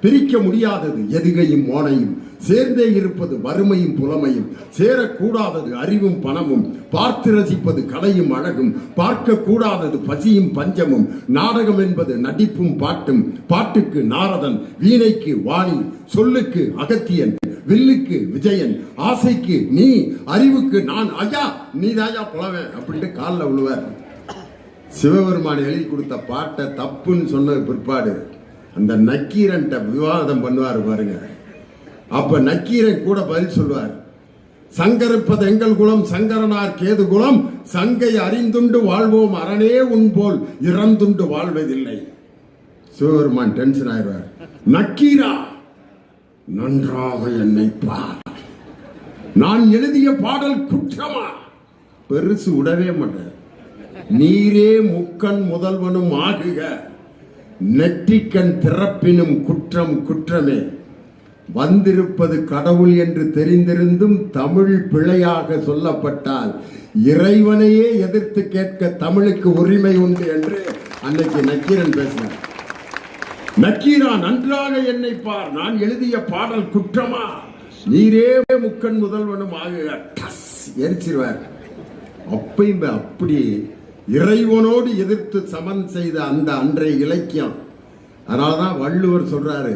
பிரிக்க முடியாதது எதுகையும் மோனையும், சேர்ந்தே இருப்பது வறுமையும் புலமையும், சேரக்கூடாதது அறிவும் பணமும், பார்த்து ரசிப்பது கலையும் அழகும், பார்க்க கூடாதது பசியும் பஞ்சமும், நாடகம் என்பது நடிப்பும் பாட்டும், பாட்டுக்கு நாரதன், வீணைக்கு வாணி, சொல்லுக்கு அகத்தியன், வில்லுக்கு விஜயன், ஆசைக்கு நீ, அறிவுக்கு நான், ஐயா நீ தாயா புலவன் அப்படின்ட்டு காலில் விழுவார். சிவபெருமான் எழுதி கொடுத்த பாட்டை தப்புன்னு சொன்ன பிற்பாடு அந்த நக்கீரன் விவாதம் பண்ணுவார் பாருங்க. அப்ப நக்கீரன் கூட பதில் சொல்வார். சங்கரிப்பது எங்கள் குலம், சங்கரனார் கேது குலம், சங்கை அறிந்துண்டு வாழ்வோம் அரணே உன்போல் இறந்துண்டு வாழ்வதில்லை. சிவபெருமான் டென்ஷன் ஆயிடுவார். நக்கீரா, நன்றாக என்னை பார், நான் எழுதிய பாடல் குற்றமா? பெருசு விடவே மாட்டார். நீரே முக்கண் முதல்வனும் ஆகுக, நெற்றிக்கண் திறப்பினும் குற்றம் குற்றமே. வந்திருப்பது கடவுள் என்று தெரிந்திருந்தும் தமிழ் பிழையாக சொல்லப்பட்டால் இறைவனையே எதிர்த்து கேட்க தமிழுக்கு உரிமை உண்டு என்று அன்னைக்கு நக்கீரன் பேசினார். நக்கீரா, நன்றாக என்னை பார், நான் எழுதிய பாடல் குற்றமா? நீரே முக்கண் முதல்வனும் ஆகுக. எரிச்சிருவார். அப்பையும் அப்படி இறைவனோடு எதிர்த்து சமன் செய்த அந்த அன்றைய இலக்கியம். அதனாலதான் வள்ளுவர் சொல்றாரு,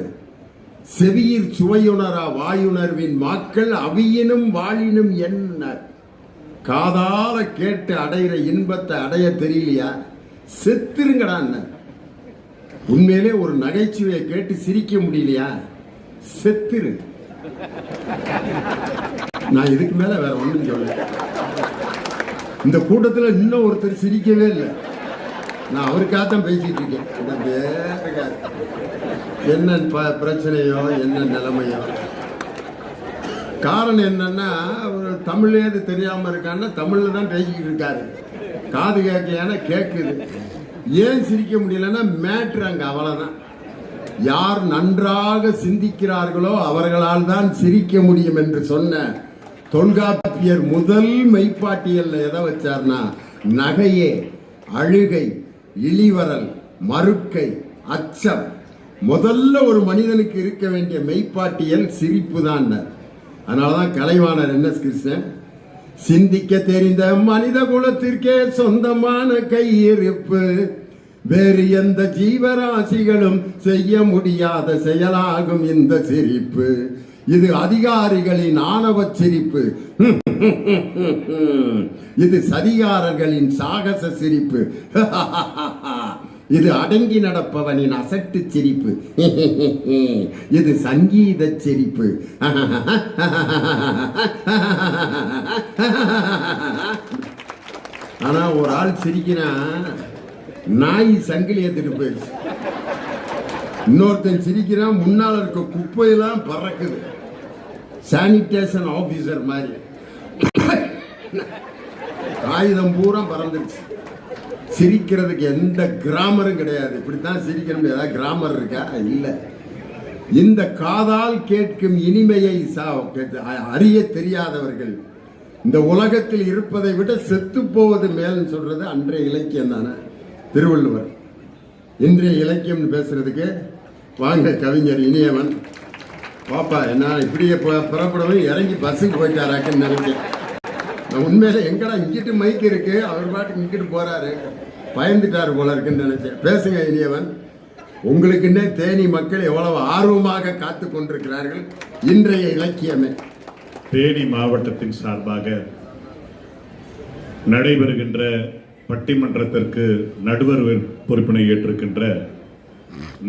செவியிற் சுவையுணரா வாயுணர்வின் மாக்கள் அவியினும் வாழினும் என்ன. காதால கேட்டு அடைகிற இன்பத்தை அடைய தெரியலையா, செத்துருங்கடா. உண்மையிலே ஒரு நகைச்சுவையை கேட்டு சிரிக்க முடியலையா, செத்துரு. நான் இதுக்கு மேல வேற ஒண்ணும் சொல்ல. இந்த கூட்டத்தில் இன்னும் ஒருத்தர் சிரிக்கவே இல்லை. நான் அவருக்காகத்தான் பேசிட்டு இருக்கேன். என்ன பிரச்சனையோ என்ன நிலைமையோ, காரணம் என்னன்னா ஒரு தமிழே அது தெரியாம இருக்கான்னா தமிழ்ல தான் பேசிக்கிட்டு இருக்காரு. காது கேட்கலையானா கேட்குது. ஏன் சிரிக்க முடியலன்னா மேட்ரு அங்க அவ்வளவுதான். யார் நன்றாக சிந்திக்கிறார்களோ அவர்களால் தான் சிரிக்க முடியும் என்று சொன்ன தொல்காப்பியர் முதல் மெய்ப்பாட்டியல்ல எதை வச்சார்னா, நகையே, அழுகை, இழிவரல், மறுக்கை, அச்சம், முதல்ல ஒரு மனிதனுக்கு இருக்க வேண்டிய மெய்ப்பாட்டியல் சிரிப்பு தான். அதனாலதான் கலைவாணர் என் எஸ் கிருஷ்ணன், சிந்திக்க தெரிந்த மனித குலத்திற்கே சொந்தமான கையிருப்பு வேறு எந்த ஜீவராசிகளும் செய்ய முடியாத செயலாகும் இந்த சிரிப்பு, இது அதிகாரிகளின் ஆணவ சிரிப்பு, இது சதிகாரர்களின் சாகச சிரிப்பு. இது அடங்கி நடப்பவனின் அசட்டு சிரிப்பு. இது சங்கீத சிரிப்பு. ஆனா ஒரு ஆள் சிரிக்கிறா, நாய் சங்கிலி எடுத்துட்டு போயிடுச்சு. இன்னொருத்தன் சிரிக்கிறான், முன்னால இருக்க குப்பையெல்லாம் பறக்குது. சானிடேஷன் ஆபீசர் மாதிரி ஆயுதம் பூரா பறந்துருச்சு. சிரிக்கிறதுக்கு எந்த கிராமரும் கிடையாது. இப்படித்தான் சிரிக்கணும், ஏதாவது கிராமர் இருக்கா? இல்லை. இந்த காதால் கேட்கும் இனிமையை அறிய தெரியாதவர்கள் இந்த உலகத்தில் இருப்பதை விட செத்து போவது மேல்னு சொல்றது அன்றைய இலக்கியம் தானே. திருவள்ளுவர் இன்றைய இலக்கியம் பேசுறதுக்கு வாங்க கவிஞர் இனியவன். பாப்பா என்ன இப்படியே புறப்படவும் இறங்கி பஸ்ஸுக்கு போயிட்டாராக்குன்னு நினைக்கிறேன். நான் உண்மையில எங்கடா இங்கிட்டு மைக் இருக்கு, அவர் பாட்டுக்கு இங்கிட்டு போறாரு, பயந்துட்டாரு போல இருக்குன்னு நினைச்சேன். பேசுங்க இனியவன். உங்களுக்குன்னே தேனி மக்கள் எவ்வளவு ஆர்வமாக காத்து கொண்டிருக்கிறார்கள். இன்றைய இலக்கியமே தேனி மாவட்டத்தின் சார்பாக நடைபெறுகின்ற பட்டிமன்றத்திற்கு நடுவர் பொறுப்பினை ஏற்றிருக்கின்ற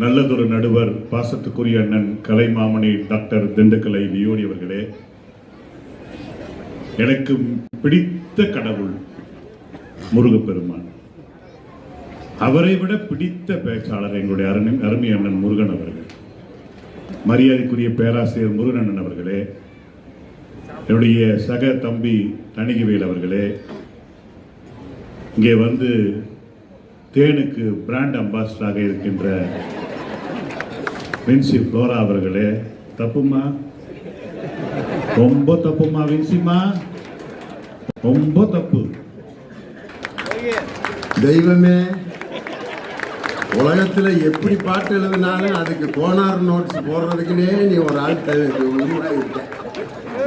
நல்லதொரு நடுவர் பாசத்துக்குரிய அண்ணன் கலைமாமணி டாக்டர் திண்டுக்கலை லியோனி அவர்களே, எனக்கு பிடித்த கடவுள் முருகப்பெருமான், அவரை விட பிடித்த பேச்சாளர் எங்களுடைய அருமை அண்ணன் முருகன் அவர்கள், மரியாதைக்குரிய பேராசிரியர் முருகன் அண்ணன் அவர்களே, என்னுடைய சக தம்பி தணிகவேல் அவர்களே, இங்கே வந்து தேனுக்கு பிராண்ட் அம்பாசிடராக இருக்கின்ற வின்சி ஃப்ளோரா அவர்களே, தப்புமா, ரொம்ப தப்புமா வின்சிமா, ரொம்ப தப்பு. தெய்வமே, உலகத்துல எப்படி பாட்டு எழுதினாலும் அதுக்கு கோனார் நோட்ஸ் போடுறதுக்குன்னே நீ ஒரு ஆள் உருவாயிருக்க.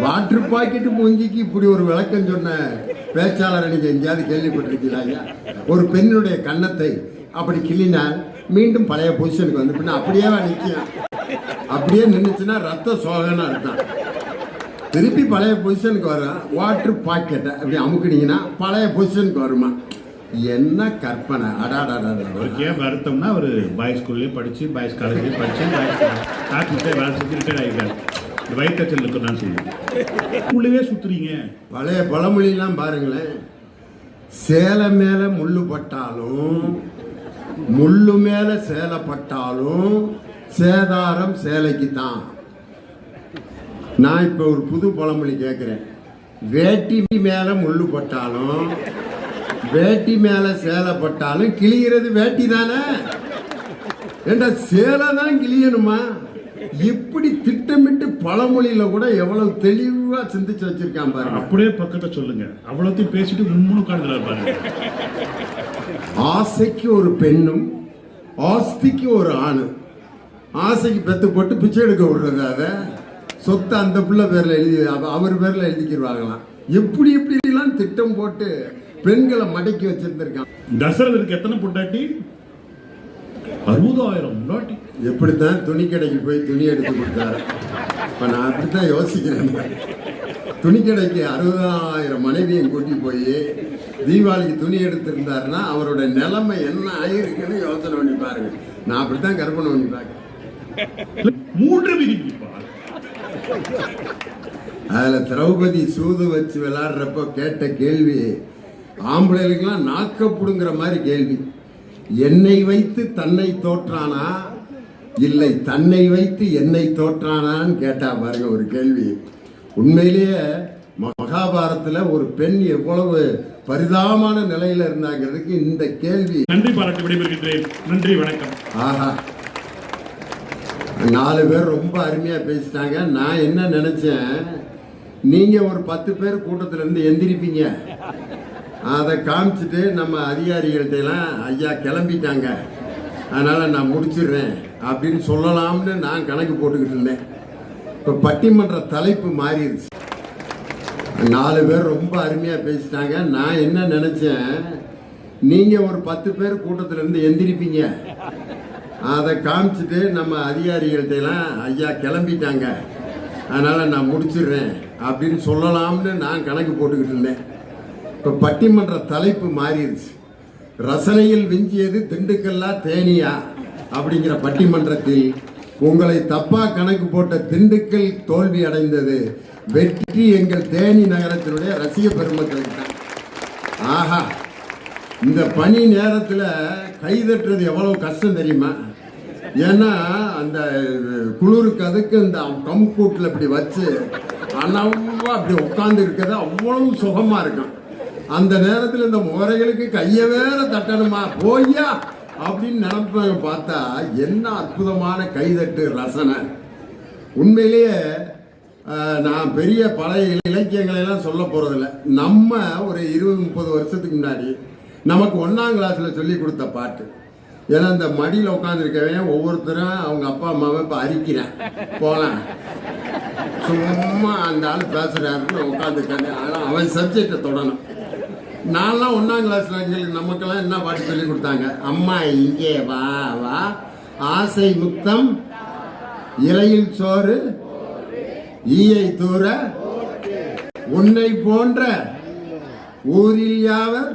வாட்டர் பாக்கெட்டு மூஞ்சிக்கு இப்படி ஒரு விளக்கம் சொன்ன பேச்சாளரை நீங்க எங்கேயாவது கேள்விப்பட்டிருக்கீங்களா ஐயா? ஒரு பெண்ணுடைய கன்னத்தை அப்படி கிள்ளினால் மீண்டும் பழைய பொசிஷனுக்கு வந்து பின்ன அப்படியே நிற்கும். அப்படியே நின்றுச்சுன்னா ரத்த சோகனா இருக்கான். திருப்பி பழைய பொசிஷனுக்கு வரும். வாட்டர் பாக்கெட்டை அப்படி அமுக்குனீங்கன்னா பழைய பொசிஷனுக்கு வருமா? என்ன கற்பனை! அவருக்கு ஏன் வருத்தம்னா, அவர் பாய்ஸ் ஸ்கூல்லேயும் படிச்சு, பாய்ஸ் காலேஜ்லேயும் படிச்சு, வேலை செஞ்சு ரிட்டையர்ட் ஆகிருக்காரு. வயிற்றுச்சலுக்கு நான் சொல்லுவேன், உள்ளவே சுத்துறீங்க. பழைய பழமொழியெல்லாம் பாருங்களேன். சேலை மேல முள்ளு பட்டாலும், முள்ளு மேல சேலை பட்டாலும் சேதாரம் சேலைக்கு தான். நான் இப்ப ஒரு புது பழமொழி கேட்கிறேன். வேட்டி மேல முள்ளு பட்டாலும், வேட்டி மேல சேலை பட்டாலும் கிளிகிறது வேட்டி தானே. ஏண்டா சேலை தான் கிளியணுமா? இப்படி திட்டமிட்டு பழமொழியில கூட எவ்வளவு தெளிவா சிந்திச்சு வச்சிருக்கான் பாருங்க. அப்படியே பக்கத்தை சொல்லுங்க, அவ்வளோத்தையும் பேசிட்டு முன்னு உட்கார்ந்து பாருங்க. ஆசைக்கு ஒரு பெண்ணும் ஆஸ்திக்கு ஒரு ஆணு. ஆசைக்கு பெத்து போட்டு பிச்சை எடுக்க விடுறது, அதை சொத்தை அந்த பிள்ளை பேர்ல எழுதி அவர் பேர்ல எழுதிக்கிடுவாங்களாம். எப்படி எப்படி எல்லாம் திட்டம் போட்டு பெண்களை மடக்கி வச்சிருந்திருக்கான். தசரதற்கு எத்தனை பொண்டாட்டி? 60,000 பொண்டாட்டி. எப்படித்தான் துணி கடைக்கு போய் துணி எடுத்து கொடுத்தாரு. இப்ப நான் அப்படித்தான் யோசிக்கிறேன். துணி கடைக்கு 60,000 மனைவியும் கூட்டி போய் தீபாவளிக்கு துணி எடுத்திருந்தாருன்னா அவரோட நிலைமை என்ன ஆயிருக்குன்னு யோசனை பண்ணி பாருங்க. நான் அப்படித்தான் கற்பனை பண்ணி பார்க்கிறேன். 3 விதிப்பா. அதுல திரௌபதி சூது வச்சு விளையாடுறப்போ கேட்ட கேள்வி ஆம்பளைகளுக்கெல்லாம் நாக்கப்புடுங்கிற மாதிரி கேள்வி. என்னை வைத்து தன்னை தோற்றானா இல்லை தன்னை வைத்து என்னை தோற்றானான்னு கேட்டா பாருங்க ஒரு கேள்வி. உண்மையிலேயே மகாபாரத்துல ஒரு பெண் எவ்வளவு பரிதாபமான நிலையில இருந்தாங்கிறதுக்கு இந்த கேள்வி. நன்றி பாராட்டி விடைபெறுகின்றேன். நன்றி, வணக்கம். ஆஹா, 4 பேர் ரொம்ப அருமையா பேசிட்டாங்க. நான் என்ன நினைச்சேன், நீங்க ஒரு 10 பேர் கூட்டத்துல இருந்து எந்திரிப்பீங்க, அதை காமிச்சிட்டு நம்ம அதிகாரிகள்ட்ட எல்லாம் ஐயா கிளம்பிட்டாங்க அதனால நான் முடிச்சிடுறேன் அப்படின்னு சொல்லலாம்னு நான் கணக்கு போட்டுக்கிட்டு இருந்தேன். இப்போ பட்டிமன்ற தலைப்பு மாறிடுச்சு. 4 பேர் ரொம்ப அருமையா பேசிட்டாங்க. நான் என்ன நினைச்சேன், நீங்க ஒரு 10 பேர் கூட்டத்துல இருந்து எந்திரிப்பீங்க, அதை காமிச்சிட்டு நம்ம அதிகாரிகள்ட்ட எல்லாம் ஐயா கிளம்பிட்டாங்க அதனால நான் முடிச்சிடுறேன் அப்படின்னு சொல்லலாம்னு நான் கணக்கு போட்டுக்கிட்டு இருந்தேன். இப்போ பட்டிமன்ற தலைப்பு மாறிடுச்சு. ரசனையில் விஞ்சியது திண்டுக்கல்லா தேனியா அப்படிங்கிற பட்டிமன்றத்தில் உங்களை தப்பா கணக்கு போட்ட திண்டுக்கல் தோல்வி அடைந்தது. வெற்றி எங்கள் தேனி நகரத்தினுடைய ரசிக பெருமக்களுக்கு தான். ஆஹா, இந்த பனி நேரத்தில் கைதட்டுறது எவ்வளவு கஷ்டம் தெரியுமா? ஏன்னா அந்த குளிருக்கு அதுக்கு இந்த கம்கூட்டில் இப்படி வச்சு அனவா அப்படி உட்காந்து இருக்கிறது அவ்வளவு சுகமா இருக்கும். அந்த நேரத்தில் இந்த முறைகளுக்கு கையை வேற தட்டணுமா போய்யா அப்படின்னு நினைப்பாங்க. பார்த்தா என்ன அற்புதமான கைதட்டு ரசனை. உண்மையிலேயே நான் பெரிய பழைய இலக்கியங்களை எல்லாம் சொல்ல போறதில்ல. நம்ம ஒரு 20-30 வருஷத்துக்கு முன்னாடி நமக்கு 1ஆம் கிளாஸ்ல சொல்லி கொடுத்த பாட்டு. ஏன்னா இந்த மடியில் உட்காந்துருக்கவன் ஒவ்வொருத்தரும் அவங்க அப்பா அம்மாவை இப்போ அரிக்கிறேன் போகலாம் சும்மா அந்த ஆள் பேசுறாருன்னு உட்காந்துருக்காங்க. ஆனால் அவன் சப்ஜெக்டை தொடணும். நான்லாம் 1ஆம் கிளாஸ்ல எங்களுக்கு நமக்கெல்லாம் என்ன பாட்டு சொல்லி கொடுத்தாங்க? அம்மா இங்கே வா வா, ஆசை முத்தம், இலையில் சோறு, ஈயை தூர, உன்னை போன்ற ஊரில் யாவர்,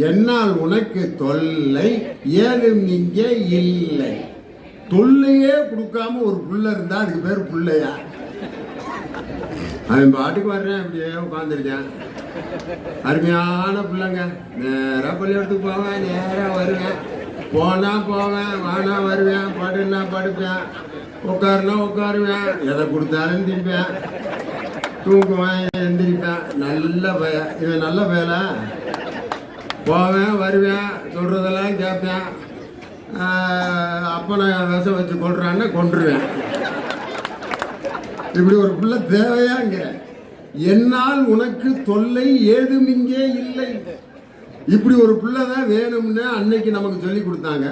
என்னால் உனக்கு தொல்லை ஏதும் இங்கே இல்லை. தொல்லையே கொடுக்காம ஒரு புள்ள இருந்தா அதுக்கு பேர் புள்ளையா? அவன் பாட்டுக்கு வர்றேன், அப்படியே உட்காந்துருக்கேன். அருமையான பிள்ளைங்க. நேராக பள்ளிக்கூடத்துக்கு போவேன், நேராக வருவேன், போனா போவேன், வானா வருவேன், படுனா படுப்பேன், உட்காருனா உட்காருவேன், எதை கொடுத்தாலும் திரிப்பேன், தூங்குவேன், எந்திரிப்பேன். நல்ல இவன் நல்ல வேலை. போவேன் வருவேன், சொல்றதெல்லாம் கேட்பேன். அப்போ நான் விஷம் வச்சு கொள்றான்னு கொன்றுவேன். இப்படி ஒரு பிள்ளை தேவையாங்கிற. என்னால் உனக்கு தொல்லை ஏதும் இங்கே இல்லை. இப்படி ஒரு பிள்ளை தான் வேணும்னு அன்னைக்கு நமக்கு சொல்லி கொடுத்தாங்க.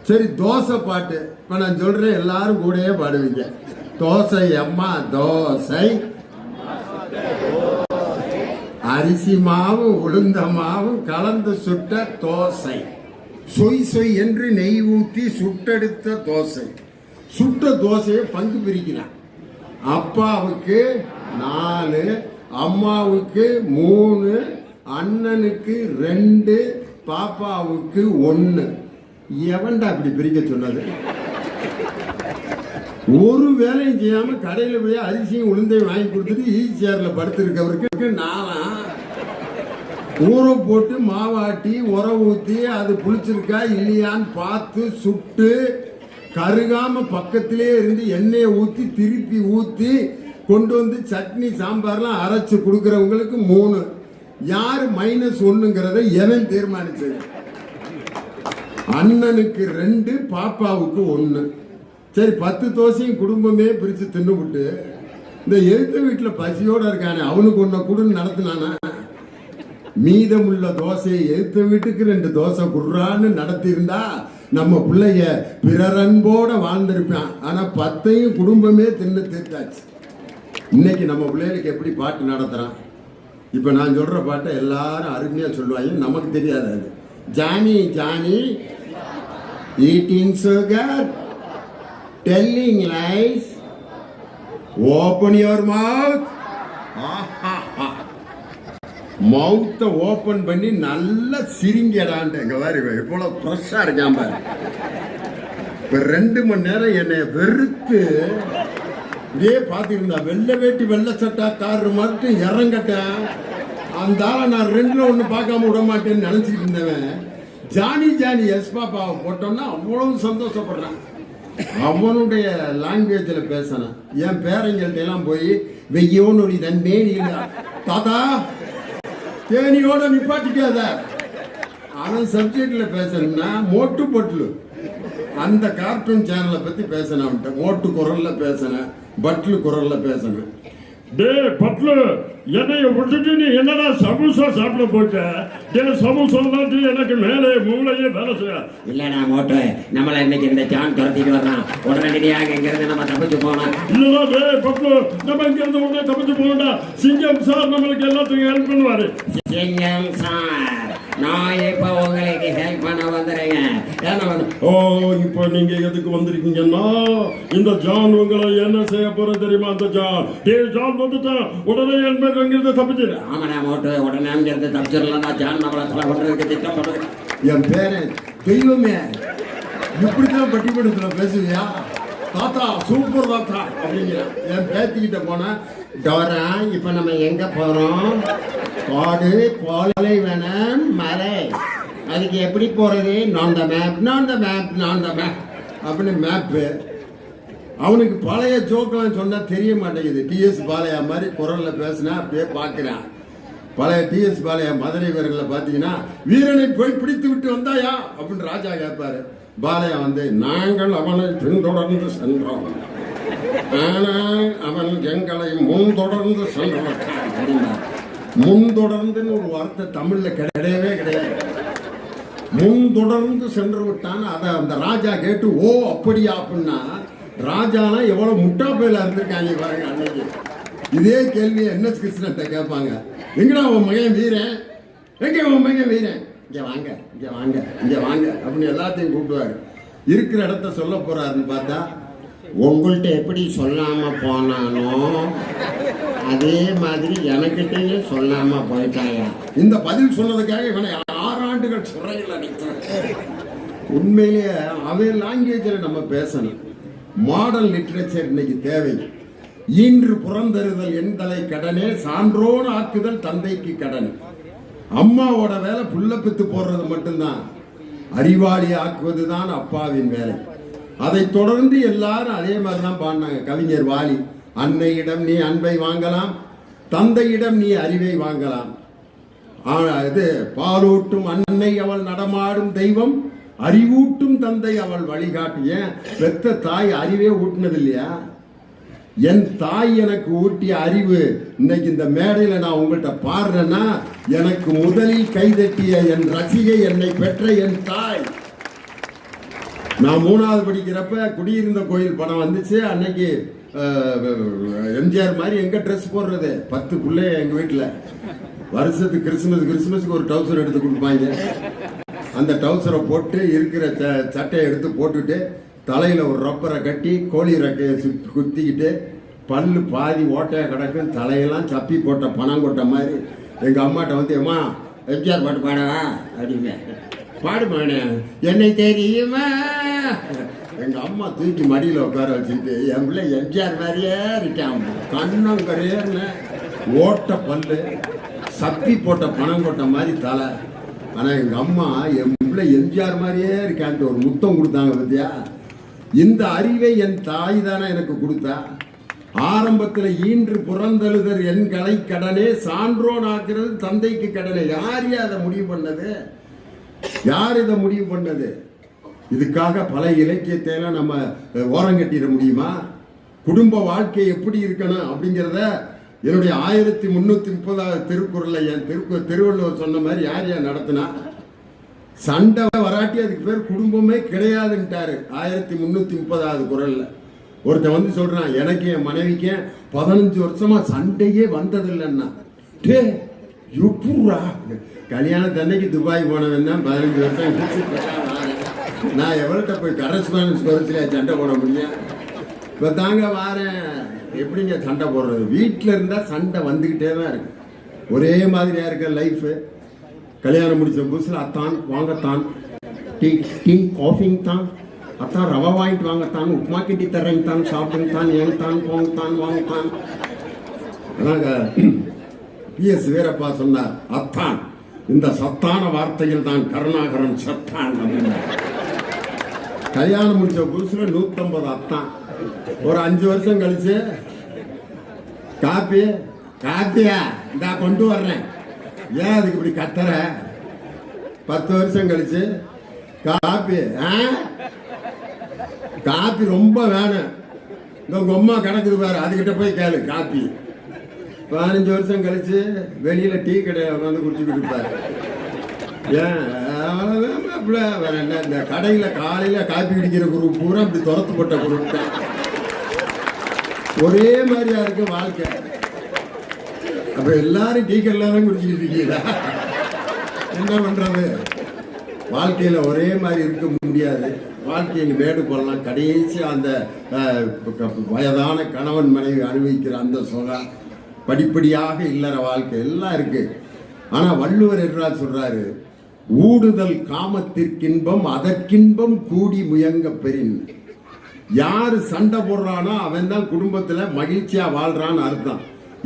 சரி, தோசை பாட்டு இப்ப நான் சொல்றேன், எல்லாரும் கூடயே பாடுவீங்க. தோசை அம்மா தோசை, அரிசி மாவும் உளுந்த மாவும் கலந்து சுட்ட தோசை, சொய் சொய் என்று நெய் ஊத்தி சுட்டெடுத்த தோசை. சுட்ட தோசையை பங்கு பிரிக்கிறான். அப்பாவுக்கு 4, அம்மாவுக்கு 3, அண்ணனுக்கு 2, பாப்பாவுக்கு 1. எவன்டா இப்படி பிரிக்க சொன்னது? ஒரு வேலையும் செய்யாம கடையில போய் அரிசியும் உளுந்தையும் வாங்கி கொடுத்துட்டு ஈஸியார்ல படுத்திருக்கவருக்கு 4 ஊற போட்டு மாவாட்டி உர ஊத்தி அது புளிச்சிருக்கா இல்லையான்னு பார்த்து சுட்டு கருகாம பக்கத்திலே இருந்து எண்ணெயை ஊத்தி திருப்பி ஊத்தி கொண்டு வந்து சட்னி சாம்பார்லாம் அரைச்சு கொடுக்கறவங்களுக்கு 3. யாரு -1ங்கிறத எவன் தீர்மானிச்சது? அண்ணனுக்கு 2, பாப்பாவுக்கு 1. சரி, 10 தோசையும் குடும்பமே பிரிச்சு தின்னுபிட்டு இந்த எழுத்து வீட்டுல பசியோட இருக்கானே அவனுக்கு 1 குடுன்னு நடத்தினானா? மீதமுள்ள தோசையை எழுத்து வீட்டுக்கு 2 தோசை குடுறான்னு நடத்தி இருந்தா நம்ம பிள்ளைய பிறரன்போட வாழ்ந்திருப்பான். ஆனா 10ஐயும் குடும்பமே தின்னு தீர்த்தாச்சு. இன்னைக்கு நம்ம பிள்ளைகளுக்கு எப்படி பாட்டு நடத்துறான்? இப்ப நான் சொல்ற பாட்டை எல்லாரும் அருமையா சொல்லுவாங்க, நமக்கு தெரியாது. அது Johnny Johnny, eating sugar, telling lies, open your mouth. மவுத்தை ஓபன் பண்ணி நல்லா சிரிங்கடான்ட்டு எங்க பாரு எவ்வளவு ஃப்ரெஷ்ஷா இருக்கான் பாரு. இப்ப 2 மணி நேரம் என்னை வெறுத்து இதே பார்த்துருந்தா வெள்ளை வேட்டி வெள்ளை சட்டா கார் மட்டும் இறங்கட்டேன். அந்த ஆளை நான் 2ல 1 பார்க்காம விட மாட்டேன்னு நினைச்சிட்டு இருந்தவன் ஜானி ஜானி எஸ் பாப்பாவை போட்டோம்னா அவ்வளவு சந்தோஷப்படுறான். அவனுடைய லாங்குவேஜ்ல பேசினான். என் பேரங்கள்ட்ட எல்லாம் போய் வெய்யோன்னு தன் மேனியில் தாத்தா தேனியோட நிப்பாட்டிக்காத. அவன் சப்ஜெக்ட்ல பேசணும்னா மோட்டு பட்லு அந்த கார்ட்டூன் சேனலை பத்தி பேசினேன். மோட்டு குரல்ல பேசினேன், பட்லு குரல்ல பேசினேன். டே பட்லு, என்னைய விட்டுட்டு நீ என்னடா சமோசா சாப்பிட போயிட்ட? சமோசா தான் எனக்கு மேலே மூளையே வேலை செய்ய. இல்லடா மோட்டு, நம்மள இன்னைக்கு இந்த ஜான் துரத்திட்டு வர்றான். உடனடியாக இங்கிருந்து நம்ம தப்பிச்சு போனோம். இல்லடா டே பட்லு, நம்ம இங்கிருந்து உடனே தப்பிச்சு போகணும்டா. சிங்கம் சார் நம்மளுக்கு எல்லாத்துக்கும் ஹெல்ப் பண்ணுவாரு. சிங்கம் சார், நான் இப்ப உங்களுக்கு ஹெல்ப் பண்ண வந்துடுறேன். ஏன்னா வேணும். ஓ இப்போ நீங்க எதுக்கு வந்திருக்கீங்கன்னா இந்த ஜான் உங்களை என்ன செய்ய போற தெரியுமா? அந்த ஜான் ஜான் வந்துட்டான் உடனே என்பது தப்பிச்சிரு. ஆமாண்ணா மோட்டு உடனே அங்கிருந்து தப்பிச்சிடலாம். ஜான் நம்மளை கொலை பண்றதுக்கு திட்டம் பண்றது. என் பேரன் தெய்வமே, இப்படிதான் பட்டிமன்றத்துல பேசுவியா? தாத்தா சூப்பர் தாத்தா அப்படிங்கிற என் பேத்திக்கிட்ட போனா டோரா இப்ப நம்ம எங்க போறோம்? காடு பாலைவனம் மலை, அதுக்கு எப்படி போறது? நான் த மேப் நான் த மேப் நான் த மேப் அப்படின்னு மேப்பு. அவனுக்கு பழைய ஜோக்கெல்லாம் சொன்னா தெரிய மாட்டேங்குது. டிஎஸ் பாலையா மாதிரி குரல்ல பேசினா அப்படியே பார்க்கிறான். பழைய டிஎஸ் பாலையா மதுரை வீரர்களை பார்த்தீங்கன்னா, வீரனை போய் பிடித்து விட்டு வந்தாயா அப்படின்னு ராஜா கேட்பாரு. பாலையா வந்து, நாங்கள் அவனை பின்தொடர்ந்து சென்றோம், ஆனால் அவன் எங்களை முன்தொடர்ந்து சென்றோம். முன்தொடர்ந்துன்னு ஒரு வார்த்தை தமிழ்ல கிடையவே கிடையாது. முன்தொடர்ந்து சென்று விட்டான். அதை அந்த ராஜா கேட்டு, ஓ அப்படியா அப்படின்னா, ராஜாலாம் எவ்வளவு முட்டா பயில இருந்திருக்காங்க பாருங்க. அன்னைக்கு இதே கேள்வியை என்எஸ் கிருஷ்ணன் கேட்பாங்க, எங்கடா உன் மகன் வீரன், எங்க உன் மகன் வீரன், இங்க வாங்க இங்க வாங்க இங்க வாங்க அப்படின்னு எல்லாத்தையும் கூப்பிடுவாரு. இருக்கிற இடத்த சொல்ல போறாருன்னு பார்த்தா, உங்கள்கிட்ட எப்படி சொல்லாம போனானோ அதே மாதிரி எனக்கிட்டையும் சொல்லாம போயிட்டாயா. இந்த பதில் சொன்னதுக்காக இவனை 6 ஆண்டுகள் சிறையில் அடைத்தார். உண்மையிலேயே அவன் லாங்குவேஜ்ல நம்ம பேசணும். மாடல் லிட்ரேச்சர் இன்னைக்கு தேவை. ஈன்று புறந்தருதல் எந்தலை கடனே, சான்றோன் ஆக்குதல் தந்தைக்கு கடன். அம்மாவோட வேலை புள்ள பெத்து போடுறது மட்டும்தான், அறிவாளி ஆக்குவதுதான் அப்பாவின் வேலை. அதை தொடர்ந்து எல்லாரும் அதே மாதிரிதான் பாடினாங்க. கவிஞர் வாலி, அன்னையிடம் நீ அன்பை வாங்கலாம், தந்தையிடம் நீ அறிவை வாங்கலாம். இது பாலூட்டும் அன்னை அவள் நடமாடும் தெய்வம், அறிவூட்டும் தந்தை அவள் வழிகாட்டு. ஏன் பெத்த தாய் அறிவே ஊட்டினது இல்லையா? என் தாய் எனக்கு ஊட்டிய அறிவு இன்னைக்கு இந்த மேடையில நான் உங்கள்கிட்ட பாடுறேன்னா, எனக்கு முதலில் கைதட்டிய என் ரசிகை, என்னை பெற்ற என் தாய். நான் 3வது படிக்கிறப்ப குடியிருந்த கோயில் படம் வந்துச்சு. அன்னைக்கு எம்ஜிஆர் மாதிரி எங்க ட்ரெஸ் போடுறது, 10 பிள்ளை எங்க வீட்டுல. வருஷத்துக்கு கிறிஸ்துமஸுக்கு ஒரு டவுசர் எடுத்து கொடுப்பாங்க. அந்த டவுசரை போட்டு இருக்கிற சட்டையை எடுத்து போட்டுட்டு, தலையில ஒரு ரப்பரை கட்டி கோழி ரெக்கையை குத்திக்கிட்டு, பல்லு பாதி ஓட்டையா கிடக்கும், தலையெல்லாம் சப்பி போட்ட பணம் கொட்ட மாதிரி எங்க அம்மாட்ட வந்து, அம்மா எம்ஜிஆர் பாட்டு பாடவா அப்படின்னு. பாடுமானே, என்னை தெரியுமா? எங்க அம்மா தூக்கி மடியில உட்கார வச்சுக்கிட்டு, என் பிள்ளை எம்ஜிஆர் மாதிரியே இருக்கான், கண்ணம் கரையர்னு ஓட்ட பல்லு, சப்பி போட்ட பணம் கொட்ட மாதிரி தலை. ஆனா எங்க அம்மா என் பிள்ளை எம்ஜிஆர் மாதிரியே இருக்கான்ட்டு ஒரு முத்தம் கொடுத்தாங்க பத்தியா. இந்த அறிவை என் தாய் தானே எனக்கு கொடுத்தா. ஆரம்பத்தில் ஈன்று புறந்தழுதர் என் கலை கடனே, சான்றோன் ஆக்குறது தந்தைக்கு கடனே. யார் அதை முடிவு பண்ணது? யார் இதை முடிவு பண்ணது? இதுக்காக பல இலக்கியத்தை எல்லாம் நம்ம ஓரங்கட்டிட முடியுமா? குடும்ப வாழ்க்கை எப்படி இருக்கணும் அப்படிங்கிறத என்னுடைய 1330வது திருக்குறள்ல என் திருவள்ளுவர் சொன்ன மாதிரி யார் நடத்தினா? சண்டை வராட்டி அதுக்கு பேர் குடும்பமே கிடையாதுன்ட்டாரு 1330வது குறள்ல. ஒருத்தன் வந்து சொல்றான், எனக்கு என் மனைவிக்கு 15 வருஷமா சண்டையே வந்ததில்லைன்னா. டே எப்பூரா, கல்யாணத்தன்னைக்கு துபாய் போனவன்னா 15 வருஷம் நான் எவ்வளோட்ட போய் கரஸ்பாண்டன்ஸ் குறைச்சில சண்டை போட முடியும்? இப்போ தாங்க வாரேன். எப்படிங்க சண்டை போடுறது? வீட்டில் இருந்தால் சண்டை வந்துக்கிட்டே தான் இருக்கு. ஒரே மாதிரியா இருக்க லைஃப். கல்யாணம் முடிச்ச புதுசில் அத்தான் வாங்கத்தான், டீ காஃபிங் தான், அத்தான் ரவை வாங்கிட்டு வாங்கத்தான், உப்புமா கிட்டி தர்றேங்க தான், சாப்பிடுங்க தான், ஏங்கத்தான் போங்கத்தான் வாங்கத்தான். அதாங்க PS வீரப்பா சொன்னார், அத்தான் இந்த சத்தான வார்த்தையில் தான் கருணாகரன் சத்தான் அப்படின்னு. கல்யாணம் முடிச்ச புதுசுல 150 அத்தான். ஒரு 5 வருஷம் கழிச்சு காப்பியா இந்தா கொண்டு வர்றேன், ஏன் அதுக்கு இப்படி கத்துற? 10 வருஷம் கழிச்சு காப்பி ரொம்ப வேணும், இந்த உங்க அம்மா கிடக்குது பாரு, அதுகிட்ட போய் கேளு காப்பி. 15 வருஷம் கழிச்சு வெளியில டீ கடை வந்து குடிச்சுக்கிட்டு இருப்பாரு. ஏன் வேற என்ன, இந்த கடையில காலையில காப்பி குடிக்கிற குரூப் பூரா இப்படி துரத்துப்பட்ட குரூப் தான். ஒரே மாதிரியா இருக்கு வாழ்க்கை. அப்ப எல்லாரும் டீ கடையில தான் குடிச்சுக்கிட்டு இருக்கீங்களா? என்ன பண்றது? வாழ்க்கையில ஒரே மாதிரி இருக்க முடியாது. வாழ்க்கையில் மேடு போடலாம். கடைசி அந்த வயதான கணவன் மனைவி அனுபவிக்கிற அந்த சுகம், படிப்படியாக இல்லற வாழ்க்கை எல்லாம் இருக்கு. ஆனா வள்ளுவர் என்றால் சொல்றாரு, ஊடுதல் காமத்திற்கின்பம் அதற்கின்பம் கூடி முயங்க பெறின். யாரு சண்டை போடுறானோ அவன் தான் குடும்பத்துல மகிழ்ச்சியா வாழ்றான்னு அர்த்தம்.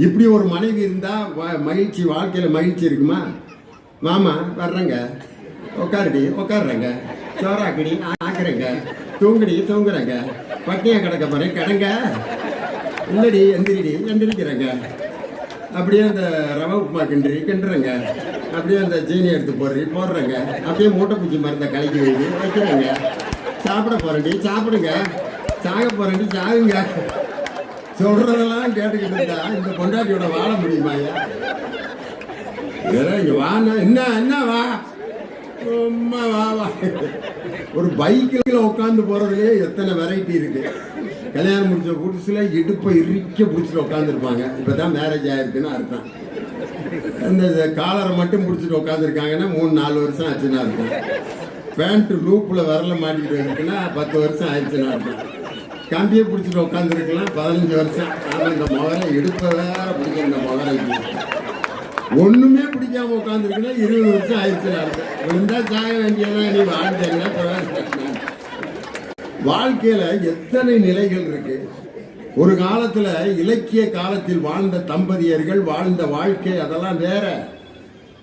இப்படி ஒரு மனைவி இருந்தா மகிழ்ச்சி, வாழ்க்கையில மகிழ்ச்சி இருக்குமா? மாமா வர்றேங்க, உட்காருடி உட்காடுறேங்க, சோறாக்கடி ஆக்குறேங்க, தூங்குடி தூங்குறேங்க, பட்டியா கிடக்க போறேன் கிடங்க, இல்லடி எந்திரிடி எந்திரிக்கிறேங்க, அப்படியே அந்த ரவை உப்புமா கிண்டுறேங்க, அப்படியே அந்த சீனி எடுத்து போடுறேங்க, அப்படியே மூட்டை பூச்சி மருந்த கலக்கி வைக்கிறேங்க, சாப்பிட போறேன்டி சாப்பிடுங்க, சாக போறேன்டி சாகுங்க. சொல்றதெல்லாம் கேட்டுக்கிட்டு இருந்தா இந்த பொண்டாட்டியோட வாழ முடியுமாயா? இங்க வாண்ணா, என்ன என்ன வா சும்மா வா வா. ஒரு பைக்கில் உட்காந்து போறதுலயே எத்தனை வெரைட்டி இருக்கு. கல்யாணம் முடிச்ச புதுசுல இடுப்பை இறுக்க பிடிச்சிட்டு உட்காந்துருப்பாங்க, இப்பதான் மேரேஜ் ஆயிருக்குன்னு அர்த்தம். இந்த காலரை மட்டும் பிடிச்சிட்டு உட்காந்துருக்காங்கன்னா 3-4 வருஷம் ஆச்சுன்னா இருக்கும். பேண்ட் லூப்ல வரல மாட்டிக்கிட்டு இருக்குன்னா 10 வருஷம் ஆயிடுச்சுன்னா இருக்கும். கம்பியை பிடிச்சிட்டு உட்காந்துருக்கலாம் 15 வருஷம். ஆனால் இந்த முகரை இடுப்பை வேற பிடிக்க, இந்த முகரை ஒண்ணுமே பிடிக்காம உட்காந்துருக்குன்னா 20 வருஷம் ஆயிடுச்சுன்னா இருக்கும். இருந்தா சாக வேண்டியதான். நீ வாழ்ந்தீங்கன்னா வாழ்க்கையில எத்தனை நிலைகள் இருக்கு. ஒரு காலத்துல இலக்கிய காலத்தில் வாழ்ந்த தம்பதியர்கள் வாழ்ந்த வாழ்க்கை அதெல்லாம் வேற.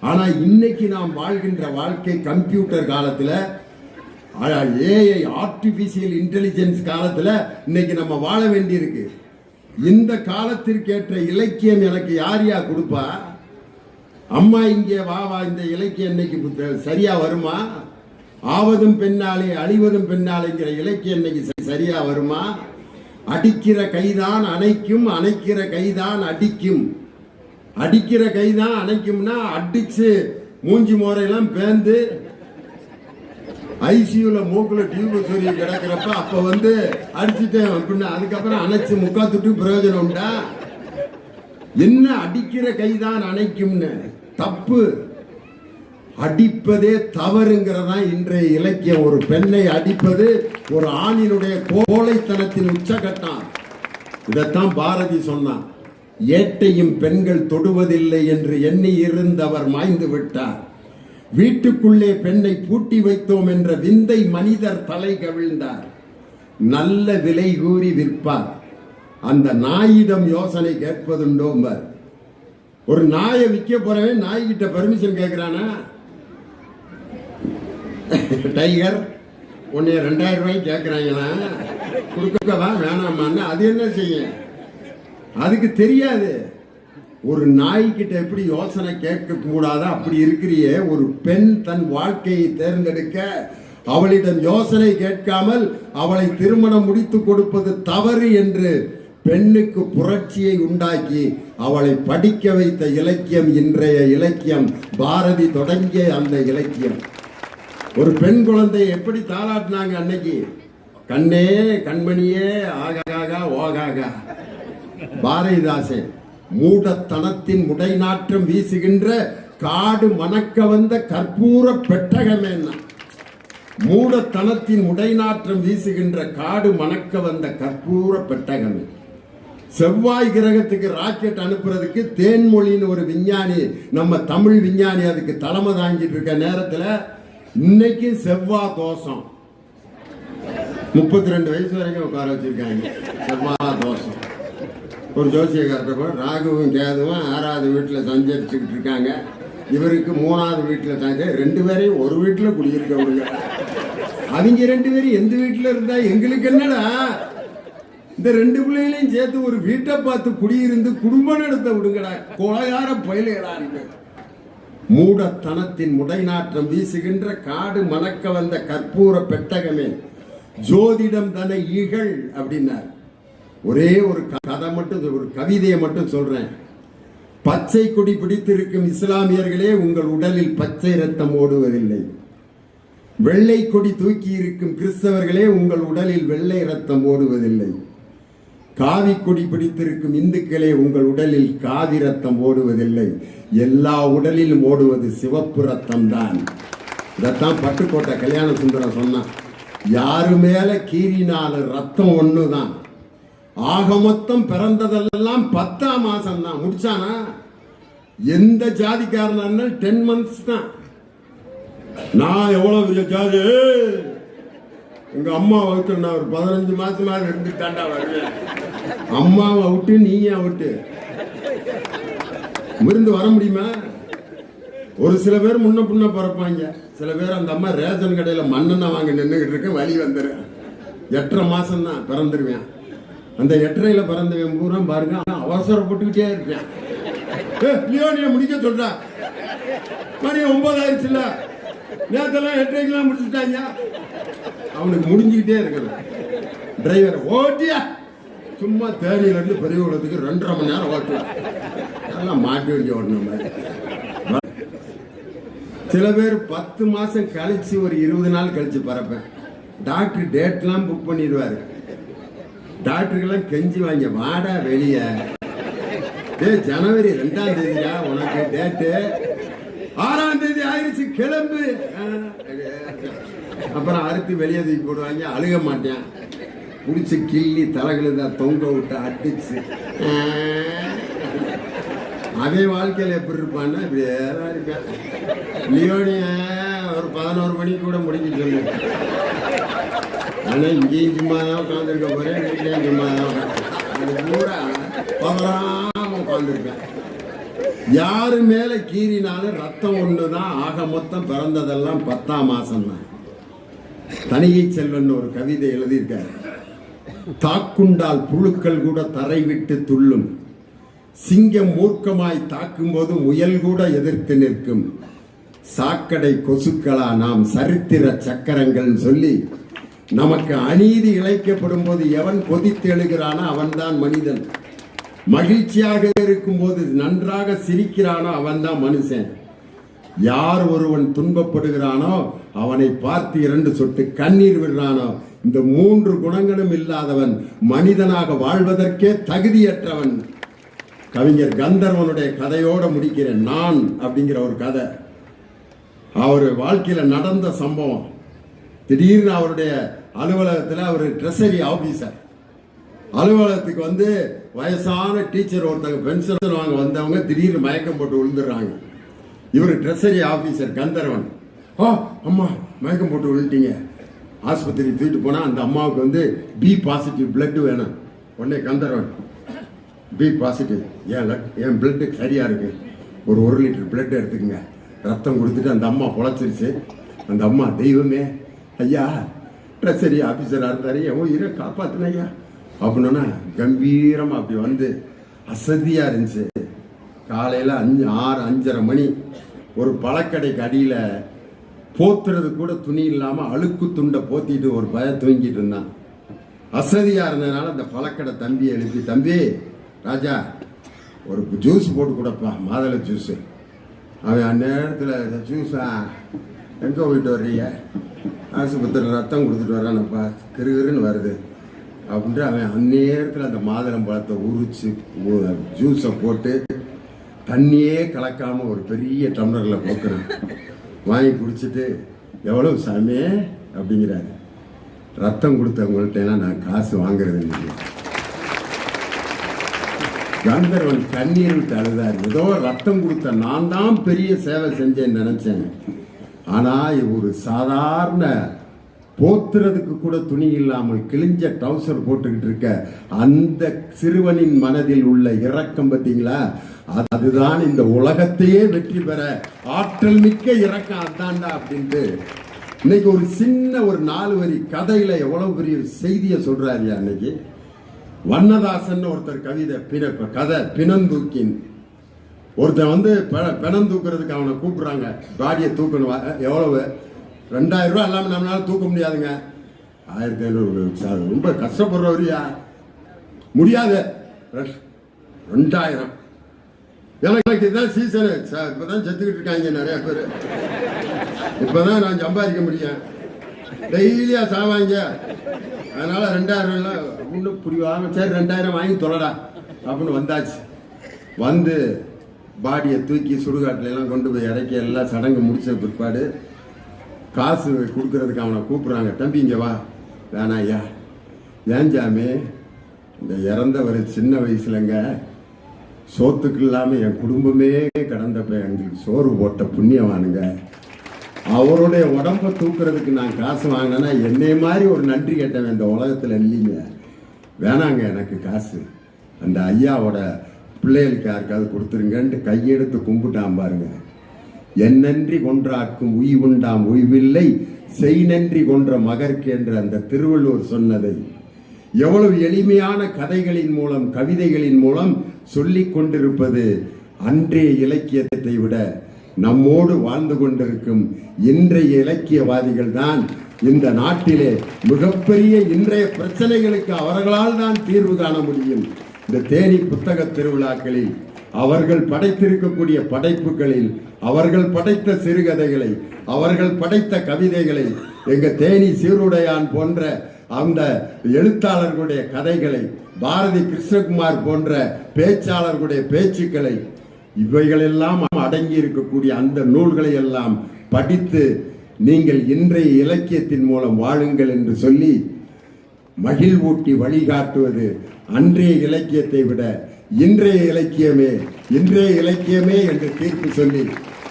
ஆனா இன்னைக்கு நாம் வாழ்கின்ற வாழ்க்கை கம்ப்யூட்டர் காலத்துல, ஏஐ ஆர்டிபிஷியல் இன்டெலிஜென்ஸ் காலத்துல இன்னைக்கு நம்ம வாழ வேண்டியிருக்கு. இந்த காலத்திற்கேற்ற இலக்கியம் எனக்கு யாரையா கொடுப்பா? அம்மா இங்கே வா வா, இந்த இலக்கியம் இன்னைக்கு சரியா வருமா? ஆவதும் பெண்ணாலே அழிவதும் பெண்ணாலேங்கிற இலக்கியம் இன்னைக்கு சரியா வருமா? அடிக்கிற கைதான் அணைக்கும், அணைக்கிற கைதான் அடிக்கும். அடிக்கிற கைதான் அணைக்கும்னா அடிச்சு மூஞ்சி மோரையெல்லாம் பேந்து ஐசியூல மூக்குல டியூப் சொல்லி கிடக்கிறப்ப அப்ப அடிச்சுட்டேன் அப்படின்னா அதுக்கப்புறம் அணைச்சு முக்காத்துட்டு பிரயோஜனம் உண்டா? என்ன அடிக்கிற கைதான் அணைக்கும்னு தப்பு. அடிப்பதே தவறுங்கிறதா இன்றைய இலக்கியம். ஒரு பெண்ணை அடிப்பது ஒரு ஆணினுடைய கோழைத்தனத்தின் உச்சகட்டம். இதைத்தான் பாரதி சொன்னான். ஏட்டையும் பெண்கள் தொடுவதில்லை என்று எண்ணி இருந்தவர் மாய்ந்து விட்டார். வீட்டுக்குள்ளே பெண்ணை பூட்டி வைத்தோம் என்ற விந்தை மனிதர் தலை கவிழ்ந்தார். நல்ல விலை கூறி விற்பார், அந்த நாயிடம் யோசனை கேட்பதுண்டோம்பர். ஒரு நாயை விற்க போறவன் நாய்கிட்ட பர்மிஷன் கேட்கிறானா? டைகர் உன்னை 2000 ரூபாய்க்கு கேட்கிறாங்களா, கொடுக்கவா வேணாமான்னு அது என்ன செய்ய? அதுக்கு தெரியாது. ஒரு நாய்கிட்ட எப்படி யோசனை கேட்க கூடாதா? அப்படி இருக்கிறியே, ஒரு பெண் தன் வாழ்க்கையை தேர்ந்தெடுக்க அவளிடம் யோசனை கேட்காமல் அவளை திருமணம் முடித்து கொடுப்பது தவறு என்று பெண்ணுக்கு புரட்சியை உண்டாக்கி அவளை படிக்க வைத்த இலக்கியம் இன்றைய இலக்கியம். பாரதி தொடங்கிய அந்த இலக்கியம். ஒரு பெண் குழந்தையை எப்படி தாளாட்டினாங்க அன்னைக்கு? கண்ணே கண்மணியே ஆகாகா ஓகாகா. பாரதிதாசன் மூடத்தனத்தின் முடைநாற்றம் வீசுகின்ற காடு மணக்க வந்த கற்பூர பெட்டகமே. மூடத்தனத்தின் முடைநாற்றம் வீசுகின்ற காடு மணக்க வந்த கற்பூர பெட்டகமே. செவ்வாய் கிரகத்துக்கு ராக்கெட் அனுப்புறதுக்கு தேன்மொழின்னு ஒரு விஞ்ஞானி, நம்ம தமிழ் விஞ்ஞானி, அதுக்கு தலைமை தாங்கிட்டு இருக்க நேரத்தில் இன்னைக்கு செவ்வாய் தோஷம் 32 வயசு வரைக்கும் உட்கார வச்சிருக்காங்க. செவ்வாய் தோஷம். ஒரு ஜோசியக்கார்ட்ட ராகுவும் கேதுவும் 6வது வீட்டில் சஞ்சரிச்சுக்கிட்டு இருக்காங்க. இவருக்கு 3வது வீட்டில் தாங்க. 2 பேரையும் ஒரு வீட்டில் குடியிருக்க விடுங்க. அவங்க 2 பேரும் எந்த வீட்டில் இருந்தா எங்களுக்கு என்னடா? இந்த 2 பிள்ளைகளையும் சேர்த்து ஒரு வீட்டை பார்த்து குடியிருந்து குடும்பம் நடத்த விடுங்கடா, கொலையார பயிலுகளா. மூடத்தனத்தின் முடைநாற்றம் வீசுகின்ற காடு மணக்க வந்த கற்பூர பெட்டகமே, ஜோதிடம் தன ஈகள் அப்படின்னார். ஒரே ஒரு கதை மட்டும், ஒரு கவிதையை மட்டும் சொல்றேன். பச்சை கொடி பிடித்திருக்கும் இஸ்லாமியர்களே, உங்கள் உடலில் பச்சை ரத்தம் ஓடுவதில்லை. வெள்ளை கொடி தூக்கி இருக்கும் கிறிஸ்தவர்களே, உங்கள் உடலில் வெள்ளை ரத்தம் ஓடுவதில்லை. காவி கொடி பிடித்திருக்கும் இந்துக்களே, உங்கள் உடலில் காவி ரத்தம் ஓடுவதில்லை. எல்லா உடலிலும் ஓடுவது சிவப்பு ரத்தம் தான். இதைத்தான் பட்டுக்கோட்டை கல்யாண சுந்தரம் சொன்னான். யாரு மேல கீறினாலும் ரத்தம் ஒண்ணுதான். ஆக மொத்தம் பிறந்ததெல்லாம் 10ஆம் மாசம் தான். முடிச்சானா? எந்த ஜாதிக்காரனா 10 months தான். நான் எவ்வளவு பெரிய ஜாதி, எங்க அம்மா விட்டு நான் ஒரு 15 மாசமா இருந்து தாண்டா வருவேன். அம்மாவை விட்டு நீயே விட்டு விருந்து வர முடியுமா? ஒரு சில பேர் முன்ன புண்ண பிறப்பாங்க, சில பேர் அந்த அம்மா ரேஷன் கடையில மண்ணெண்ணெய் வாங்க நின்றுகிட்டு இருக்க வழி வந்துரு. 8.5 மாசம் தான் பிறந்துருவேன். அந்த 8.5ல பிறந்தவன் பூரா பாருங்க அவசரப்பட்டுக்கிட்டே இருப்பேன். லியோனிய முடிக்க சொல்றா, மணி 9 ஆயிடுச்சுல்ல, நேரத்தெல்லாம் 8.5க்கெல்லாம் முடிச்சுட்டாங்க. அவனுக்கு முடிஞ்சுக்கிட்டே இருக்கணும். டிரைவர் ஓட்டியா சும்மா தேனியில இருந்து பெரியகுளத்துக்கு 2.5 மணி நேரம் ஓட்டுவான். அதெல்லாம் மாட்டி வச்சு ஓடணும் மாதிரி. சில பேர் 10 மாசம் கழிச்சு ஒரு 20 நாள் கழிச்சு பறப்பேன். டாக்டர் டேட்லாம் புக் பண்ணிடுவாரு. டாக்டருக்கெல்லாம் கெஞ்சி வாங்க, வாடா வெளிய, ஜனவரி 2ஆம் தேதியா உனக்கு டேட்டு, 6ஆம் தேதி ஆயிடுச்சு கிளம்பு. அப்புறம் அறுத்து வெளியே தூக்கி போடுவாங்க. அழுக மாட்டேன், புடிச்சு கிள்ளி தலைகளுதா தொங்க விட்டு அடிச்சு. அவன் வாழ்க்கையில எப்படி இருப்பான்னா இப்படியே தான் இருப்பேன். லியோனிய ஒரு 11 மணிக்கு கூட முடிஞ்சு சொல்லு. ஆனா இங்கேயும் சும்மா தான் உட்காந்துருக்க போறேன், வீட்லயும் சும்மா தான் பூரா பதறாம உட்காந்துருப்பேன். யாரு மேல கீறினாலும் ரத்தம் ஒண்ணுதான். ஆக மொத்தம் பிறந்ததெல்லாம் 10ஆம் மாசம் தான். தனிகை செல்வன் ஒரு கவிதை எழுதியிருக்காரு. தாக்குண்டால் புழுக்கள் கூட தரை விட்டு துள்ளும், சிங்கம் மூர்க்கமாய் தாக்கும் போது முயல் கூட எதிர்த்து நிற்கும், சாக்கடை கொசுக்களா நாம் சரித்திர சக்கரங்கள் சொல்லி நமக்கு அநீதி இழைக்கப்படும் போது எவன் கொதித்து எழுகிறானோ அவன்தான் மனிதன். மகிழ்ச்சியாக இருக்கும் போது நன்றாக சிரிக்கிறானோ அவன்தான் மனுஷன். யார் ஒருவன் துன்பப்படுகிறானோ அவனை பார்த்து 2 சொட்டு கண்ணீர் விடுறானோ இந்த 3 குணங்களும் இல்லாதவன் மனிதனாக வாழ்வதற்கே தகுதியற்றவன். கவிஞர் கந்தர்வனுடைய கதையோட முடிக்கிறேன். நான் அப்படிங்கிற ஒரு கதை. அவர் வாழ்க்கையில நடந்த சம்பவம். திடீர்னு அவருடைய அலுவலகத்தில் அவர் ட்ரெஸரி ஆபீசர். அலுவலகத்துக்கு வந்து வயசான டீச்சர் ஒருத்தங்க பென்ஷன் வாங்க வந்தவங்க திடீர்னு மயக்கம் போட்டு விழுந்துடுறாங்க. இவர் ட்ரெஸரி ஆபீசர் கந்தர்வன். அம்மா மயக்கம் போட்டு விழுந்துட்டீங்க, ஆஸ்பத்திரி தூக்கிட்டு போனா அந்த அம்மாவுக்கு வந்து பி பாசிட்டிவ் பிளட் வேணும். உடனே கந்தர்வன், பி பாசிட்டிவ், என் பிளட்டு சரியா இருக்கு, ஒரு 1 லிட்டர் பிளட் எடுத்துக்கங்க. ரத்தம் கொடுத்துட்டு அந்த அம்மா பொழைச்சிருச்சு. அந்த அம்மா, தெய்வமே ஐயா ட்ரெஸரி ஆபீசரா இருந்தாரு, என் உயிரை காப்பாத்தின ஐயா அப்படின்னா கம்பீரமா அப்படி வந்து அசதியா இருந்துச்சு. காலையில 6-5:30 மணி ஒரு பழக்கடைக்கு அடியில போத்துறது கூட துணி இல்லாம அழுக்கு துண்டை போத்திட்டு ஒரு பய தூங்கிட்டு இருந்தான். அசதியா இருந்ததுனால அந்த பழக்கடை தம்பியை எழுப்பி, தம்பி ராஜா ஒரு ஜூஸ் போட்டு கொடுப்பா, மாதுளை ஜூஸ். அவன் அந்நேரத்தில் ஜூஸா எங்கே போயிட்டு வர்றீங்க, ஆஸ்பத்திரியில் ரத்தம் கொடுத்துட்டு வரானப்பா, கிருகிருன்னு வருது அப்படின்ட்டு அவன் அந்நேரத்தில் அந்த மாதுளம் பழத்தை உரிச்சு ஜூஸை போட்டு தண்ணியே கலக்காமல் ஒரு பெரிய டம்ளரில் போக்குறான். வாங்கி குடிச்சிட்டு, எவ்வளவு சாமி அப்படிங்கிறாரு. ரத்தம் கொடுத்தவங்கள்ட்ட நான் காசு வாங்குறது இல்லையா. கந்தர்வன் கண்ணீர் விட்டு அழுதார். ஏதோ ரத்தம் கொடுத்த நான் தான் பெரிய சேவை செஞ்சேன்னு நினைச்சேன். ஆனா ஒரு சாதாரண போத்துறதுக்கு கூட துணி இல்லாமல் கிழிஞ்ச டவுசர் போட்டுக்கிட்டு இருக்க அந்த சிறுவனின் மனதில் உள்ள இரக்கம் பார்த்தீங்களா, அதுதான் இந்த உலகத்தையே வெற்றி பெற ஆற்றல் மிக்க இரக்கம் அதான்டா அப்படின்ட்டு இன்னைக்கு ஒரு சின்ன ஒரு 4 வரி கதையில எவ்வளவு பெரிய செய்தியை சொல்றாரு. அன்னைக்கு வண்ணதாசன் ஒருத்தர் கவிதை கதை பிணந்தூக்கின். ஒருத்தன் வந்து பிணம் தூக்குறதுக்கு அவனை கூப்பிடுறாங்க. பாடியை தூக்கணும், எவ்வளவு 2000 ரூபா இல்லாமல் நம்மளால தூக்க முடியாதுங்க. 1500 ரொம்ப கஷ்டப்படுறவரியா, முடியாது 2000. எனக்கு இதுதான் சீசனு, இப்பதான் செத்துக்கிட்டு இருக்காங்க நிறைய பேர். இப்பதான் நான் சம்பாதிக்க முடியும், டெய்லியா சாவாங்க. அதனால 2000 அப்படின்னு புரிவாங்க. சரி 2000 வாங்கி தொலைடா அப்படின்னு வந்தாச்சு. வந்து பாடியை தூக்கி சுடுகாட்டில எல்லாம் கொண்டு போய் இறக்கி எல்லாம் சடங்கு முடிச்ச பிற்பாடு காசு கொடுக்கறதுக்கு அவனை கூப்பிட்றாங்க. தம்பி இங்கே வா. வேணா ஐயா. ஏன் சாமி? இந்த இறந்தவர் சின்ன வயசுலங்க சோத்துக்கு இல்லாமல் என் குடும்பமே கடந்தப்ப எங்களுக்கு சோறு போட்ட புண்ணியவானுங்க. அவருடைய உடம்பை தூக்குறதுக்கு நான் காசு வாங்கினேன்னா என்னை மாதிரி ஒரு நன்றி கேட்டவன் இந்த உலகத்தில் இல்லைங்க. வேணாங்க எனக்கு காசு. அந்த ஐயாவோட பிள்ளைகளுக்கு யாருக்காவது கொடுத்துருங்கன்ட்டு கையெடுத்து கும்பிட்டான் பாருங்க. என் நன்றி கொன்றாக்கும் உய்வுண்டாம் உய்வில்லை, செய் நன்றி கொன்ற மகற்கு என்ற அந்த திருவள்ளுவர் சொன்னதை எவ்வளவு எளிமையான கதைகளின் மூலம் கவிதைகளின் மூலம் சொல்லிக் கொண்டிருப்பது அன்றைய இலக்கியத்தை விட நம்மோடு வாழ்ந்து கொண்டிருக்கும் இன்றைய இலக்கியவாதிகள் தான் இந்த நாட்டிலே மிகப்பெரிய இன்றைய பிரச்சனைகளுக்கு அவர்களால் தான் தீர்வு காண முடியும். இந்த தேனி புத்தக திருவிழாக்களில் அவர்கள் படைத்திருக்கக்கூடிய படைப்புகளில் அவர்கள் படைத்த சிறுகதைகளை அவர்கள் படைத்த கவிதைகளை எங்க தேனி சீருடையான் போன்ற அந்த எழுத்தாளர்களுடைய கதைகளை பாரதி கிருஷ்ணகுமார் போன்ற பேச்சாளர்களுடைய பேச்சுக்களை இவைகளெல்லாம் அடங்கி இருக்கக்கூடிய அந்த நூல்களை எல்லாம் படித்து நீங்கள் இன்றைய இலக்கியத்தின் மூலம் வாழுங்கள் என்று சொல்லி மகிழ்வூட்டி வழிகாட்டுவது அன்றைய இலக்கியத்தை விட இன்றைய இலக்கியமே என்று தீர்ப்பு சொல்லி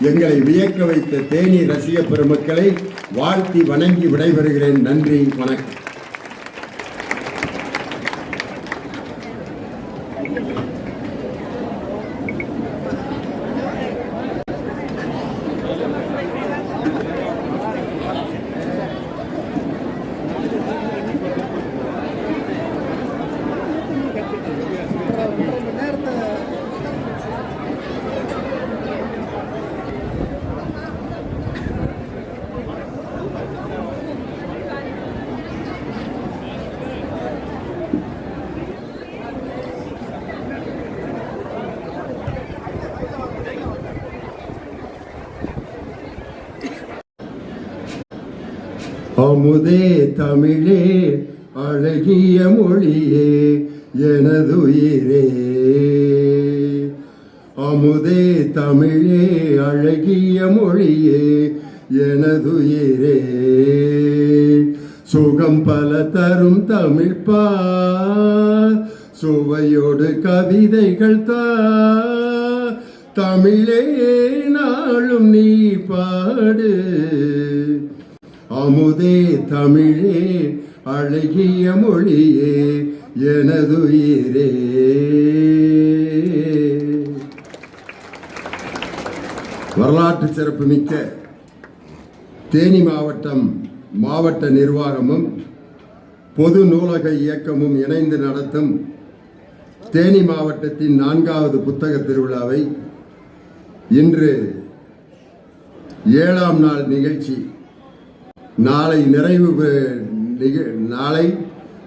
எங்களை வியக்க வைத்த தேனி ரசிக பெருமக்களை வாழ்த்தி வணங்கி விடைபெறுகிறேன். நன்றி, வணக்கம். அமுதே தமிழே அழகிய மொழியே எனதுயிரே. அமுதே தமிழே அழகிய மொழியே எனதுயிரே. சுகம் பல தரும் தமிழ்ப்பா சுவையோடு கவிதைகள் தா. தமிழே நாளும் நீ பாடு. அமுதே தமிழே அழகிய மொழியே எனதுயிரே. வரலாற்று சிறப்புமிக்க தேனி மாவட்ட நிர்வாகமும் பொது நூலக இயக்கமும் இணைந்து நடத்தும் தேனி மாவட்டத்தின் 4வது புத்தக திருவிழாவை இன்று 7ஆம் நாள் நிகழ்ச்சி நாளை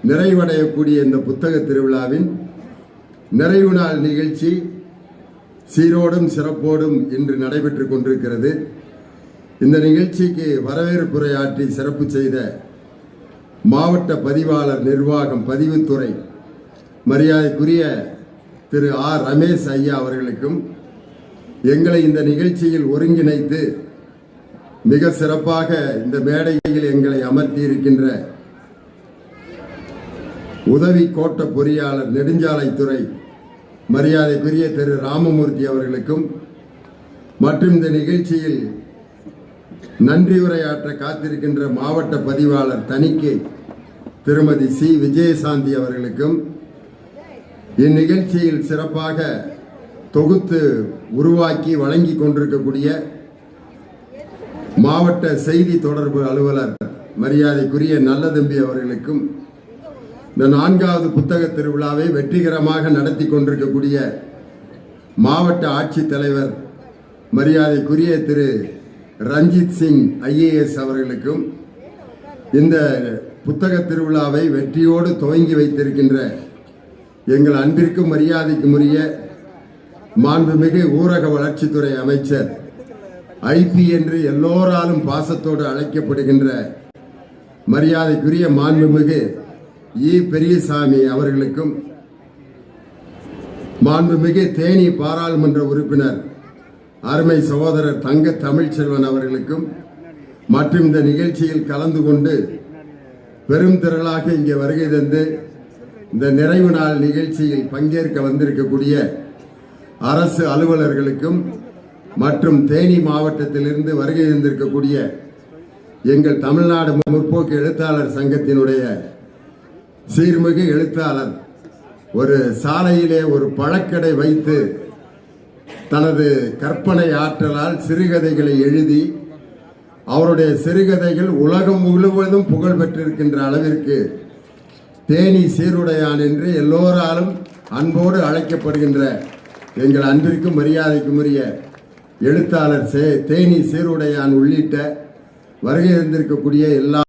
நிறைவடையக்கூடிய இந்த புத்தக திருவிழாவின் நிறைவு நாள் நிகழ்ச்சி சீரோடும் சிறப்போடும் இன்று நடைபெற்றுக் கொண்டிருக்கிறது. இந்த நிகழ்ச்சிக்கு வரவேற்புரையாற்றி சிறப்பு செய்த மாவட்ட பதிவாளர் நிர்வாகம் பதிவுத்துறை மரியாதைக்குரிய திரு ஆர் ரமேஷ் ஐயா அவர்களுக்கும் எங்களை இந்த நிகழ்ச்சியில் ஒருங்கிணைத்து மிக சிறப்பாக இந்த மேடையில் எங்களை அமர்த்தி இருக்கின்ற உதவி கோட்ட பொறியாளர் நெடுஞ்சாலைத்துறை மரியாதைக்குரிய திரு ராமமூர்த்தி அவர்களுக்கும் மற்றும் இந்த நிகழ்ச்சியில் நன்றி உரையாற்ற காத்திருக்கின்ற மாவட்ட பதிவாளர் தணிக்கை திருமதி சி விஜயசாந்தி அவர்களுக்கும் இந்நிகழ்ச்சியில் சிறப்பாக தொகுத்து உருவாக்கி வழங்கி கொண்டிருக்கக்கூடிய மாவட்ட செய்தி தொடர்பு அலுவலர் மரியாதைக்குரிய நல்லதம்பி அவர்களுக்கும் இந்த 4வது புத்தக திருவிழாவை வெற்றிகரமாக நடத்தி கொண்டிருக்கக்கூடிய மாவட்ட ஆட்சித்தலைவர் மரியாதைக்குரிய திரு ரஞ்சித் சிங் IAS அவர்களுக்கும் இந்த புத்தக திருவிழாவை வெற்றியோடு துவங்கி வைத்திருக்கின்ற எங்கள் அன்பிற்கும் மரியாதைக்கும் உரிய மாண்புமிகு ஊரக வளர்ச்சித்துறை அமைச்சர் IP என்று எல்லோராலும் பாசத்தோடு அழைக்கப்படுகின்ற மரியாதைக்குரிய மாண்புமிகு E பெரியசாமி அவர்களுக்கும் மாண்புமிகு தேனி பாராளுமன்ற உறுப்பினர் அருமை சகோதரர் தங்க தமிழ்ச்செல்வன் அவர்களுக்கும் மற்றும் இந்த நிகழ்ச்சியில் கலந்து கொண்டு பெரும் திரளாக இங்கே வருகை தந்து இந்த நிறைவு நாள் நிகழ்ச்சியில் பங்கேற்க வந்திருக்கக்கூடிய அரசு அலுவலர்களுக்கும் மற்றும் தேனி மாவட்டத்திலிருந்து வருகை தந்திருக்கக்கூடிய எங்கள் தமிழ்நாடு முற்போக்கு எழுத்தாளர் சங்கத்தினுடைய சீர்மிகு எழுத்தாளர் ஒரு சாலையிலே ஒரு பழக்கடை வைத்து தனது கற்பனை ஆற்றலால் சிறுகதைகளை எழுதி அவருடைய சிறுகதைகள் உலகம் முழுவதும் புகழ் பெற்றிருக்கின்ற அளவிற்கு தேனி சீருடையான் என்று எல்லோராலும் அன்போடு அழைக்கப்படுகின்ற எங்கள் அன்பிற்கும் மரியாதைக்கும் உரிய எழுத்தாளர் தேனி சீருடையான் உள்ளிட்ட வருகை இருந்திருக்கக்கூடிய எல்லா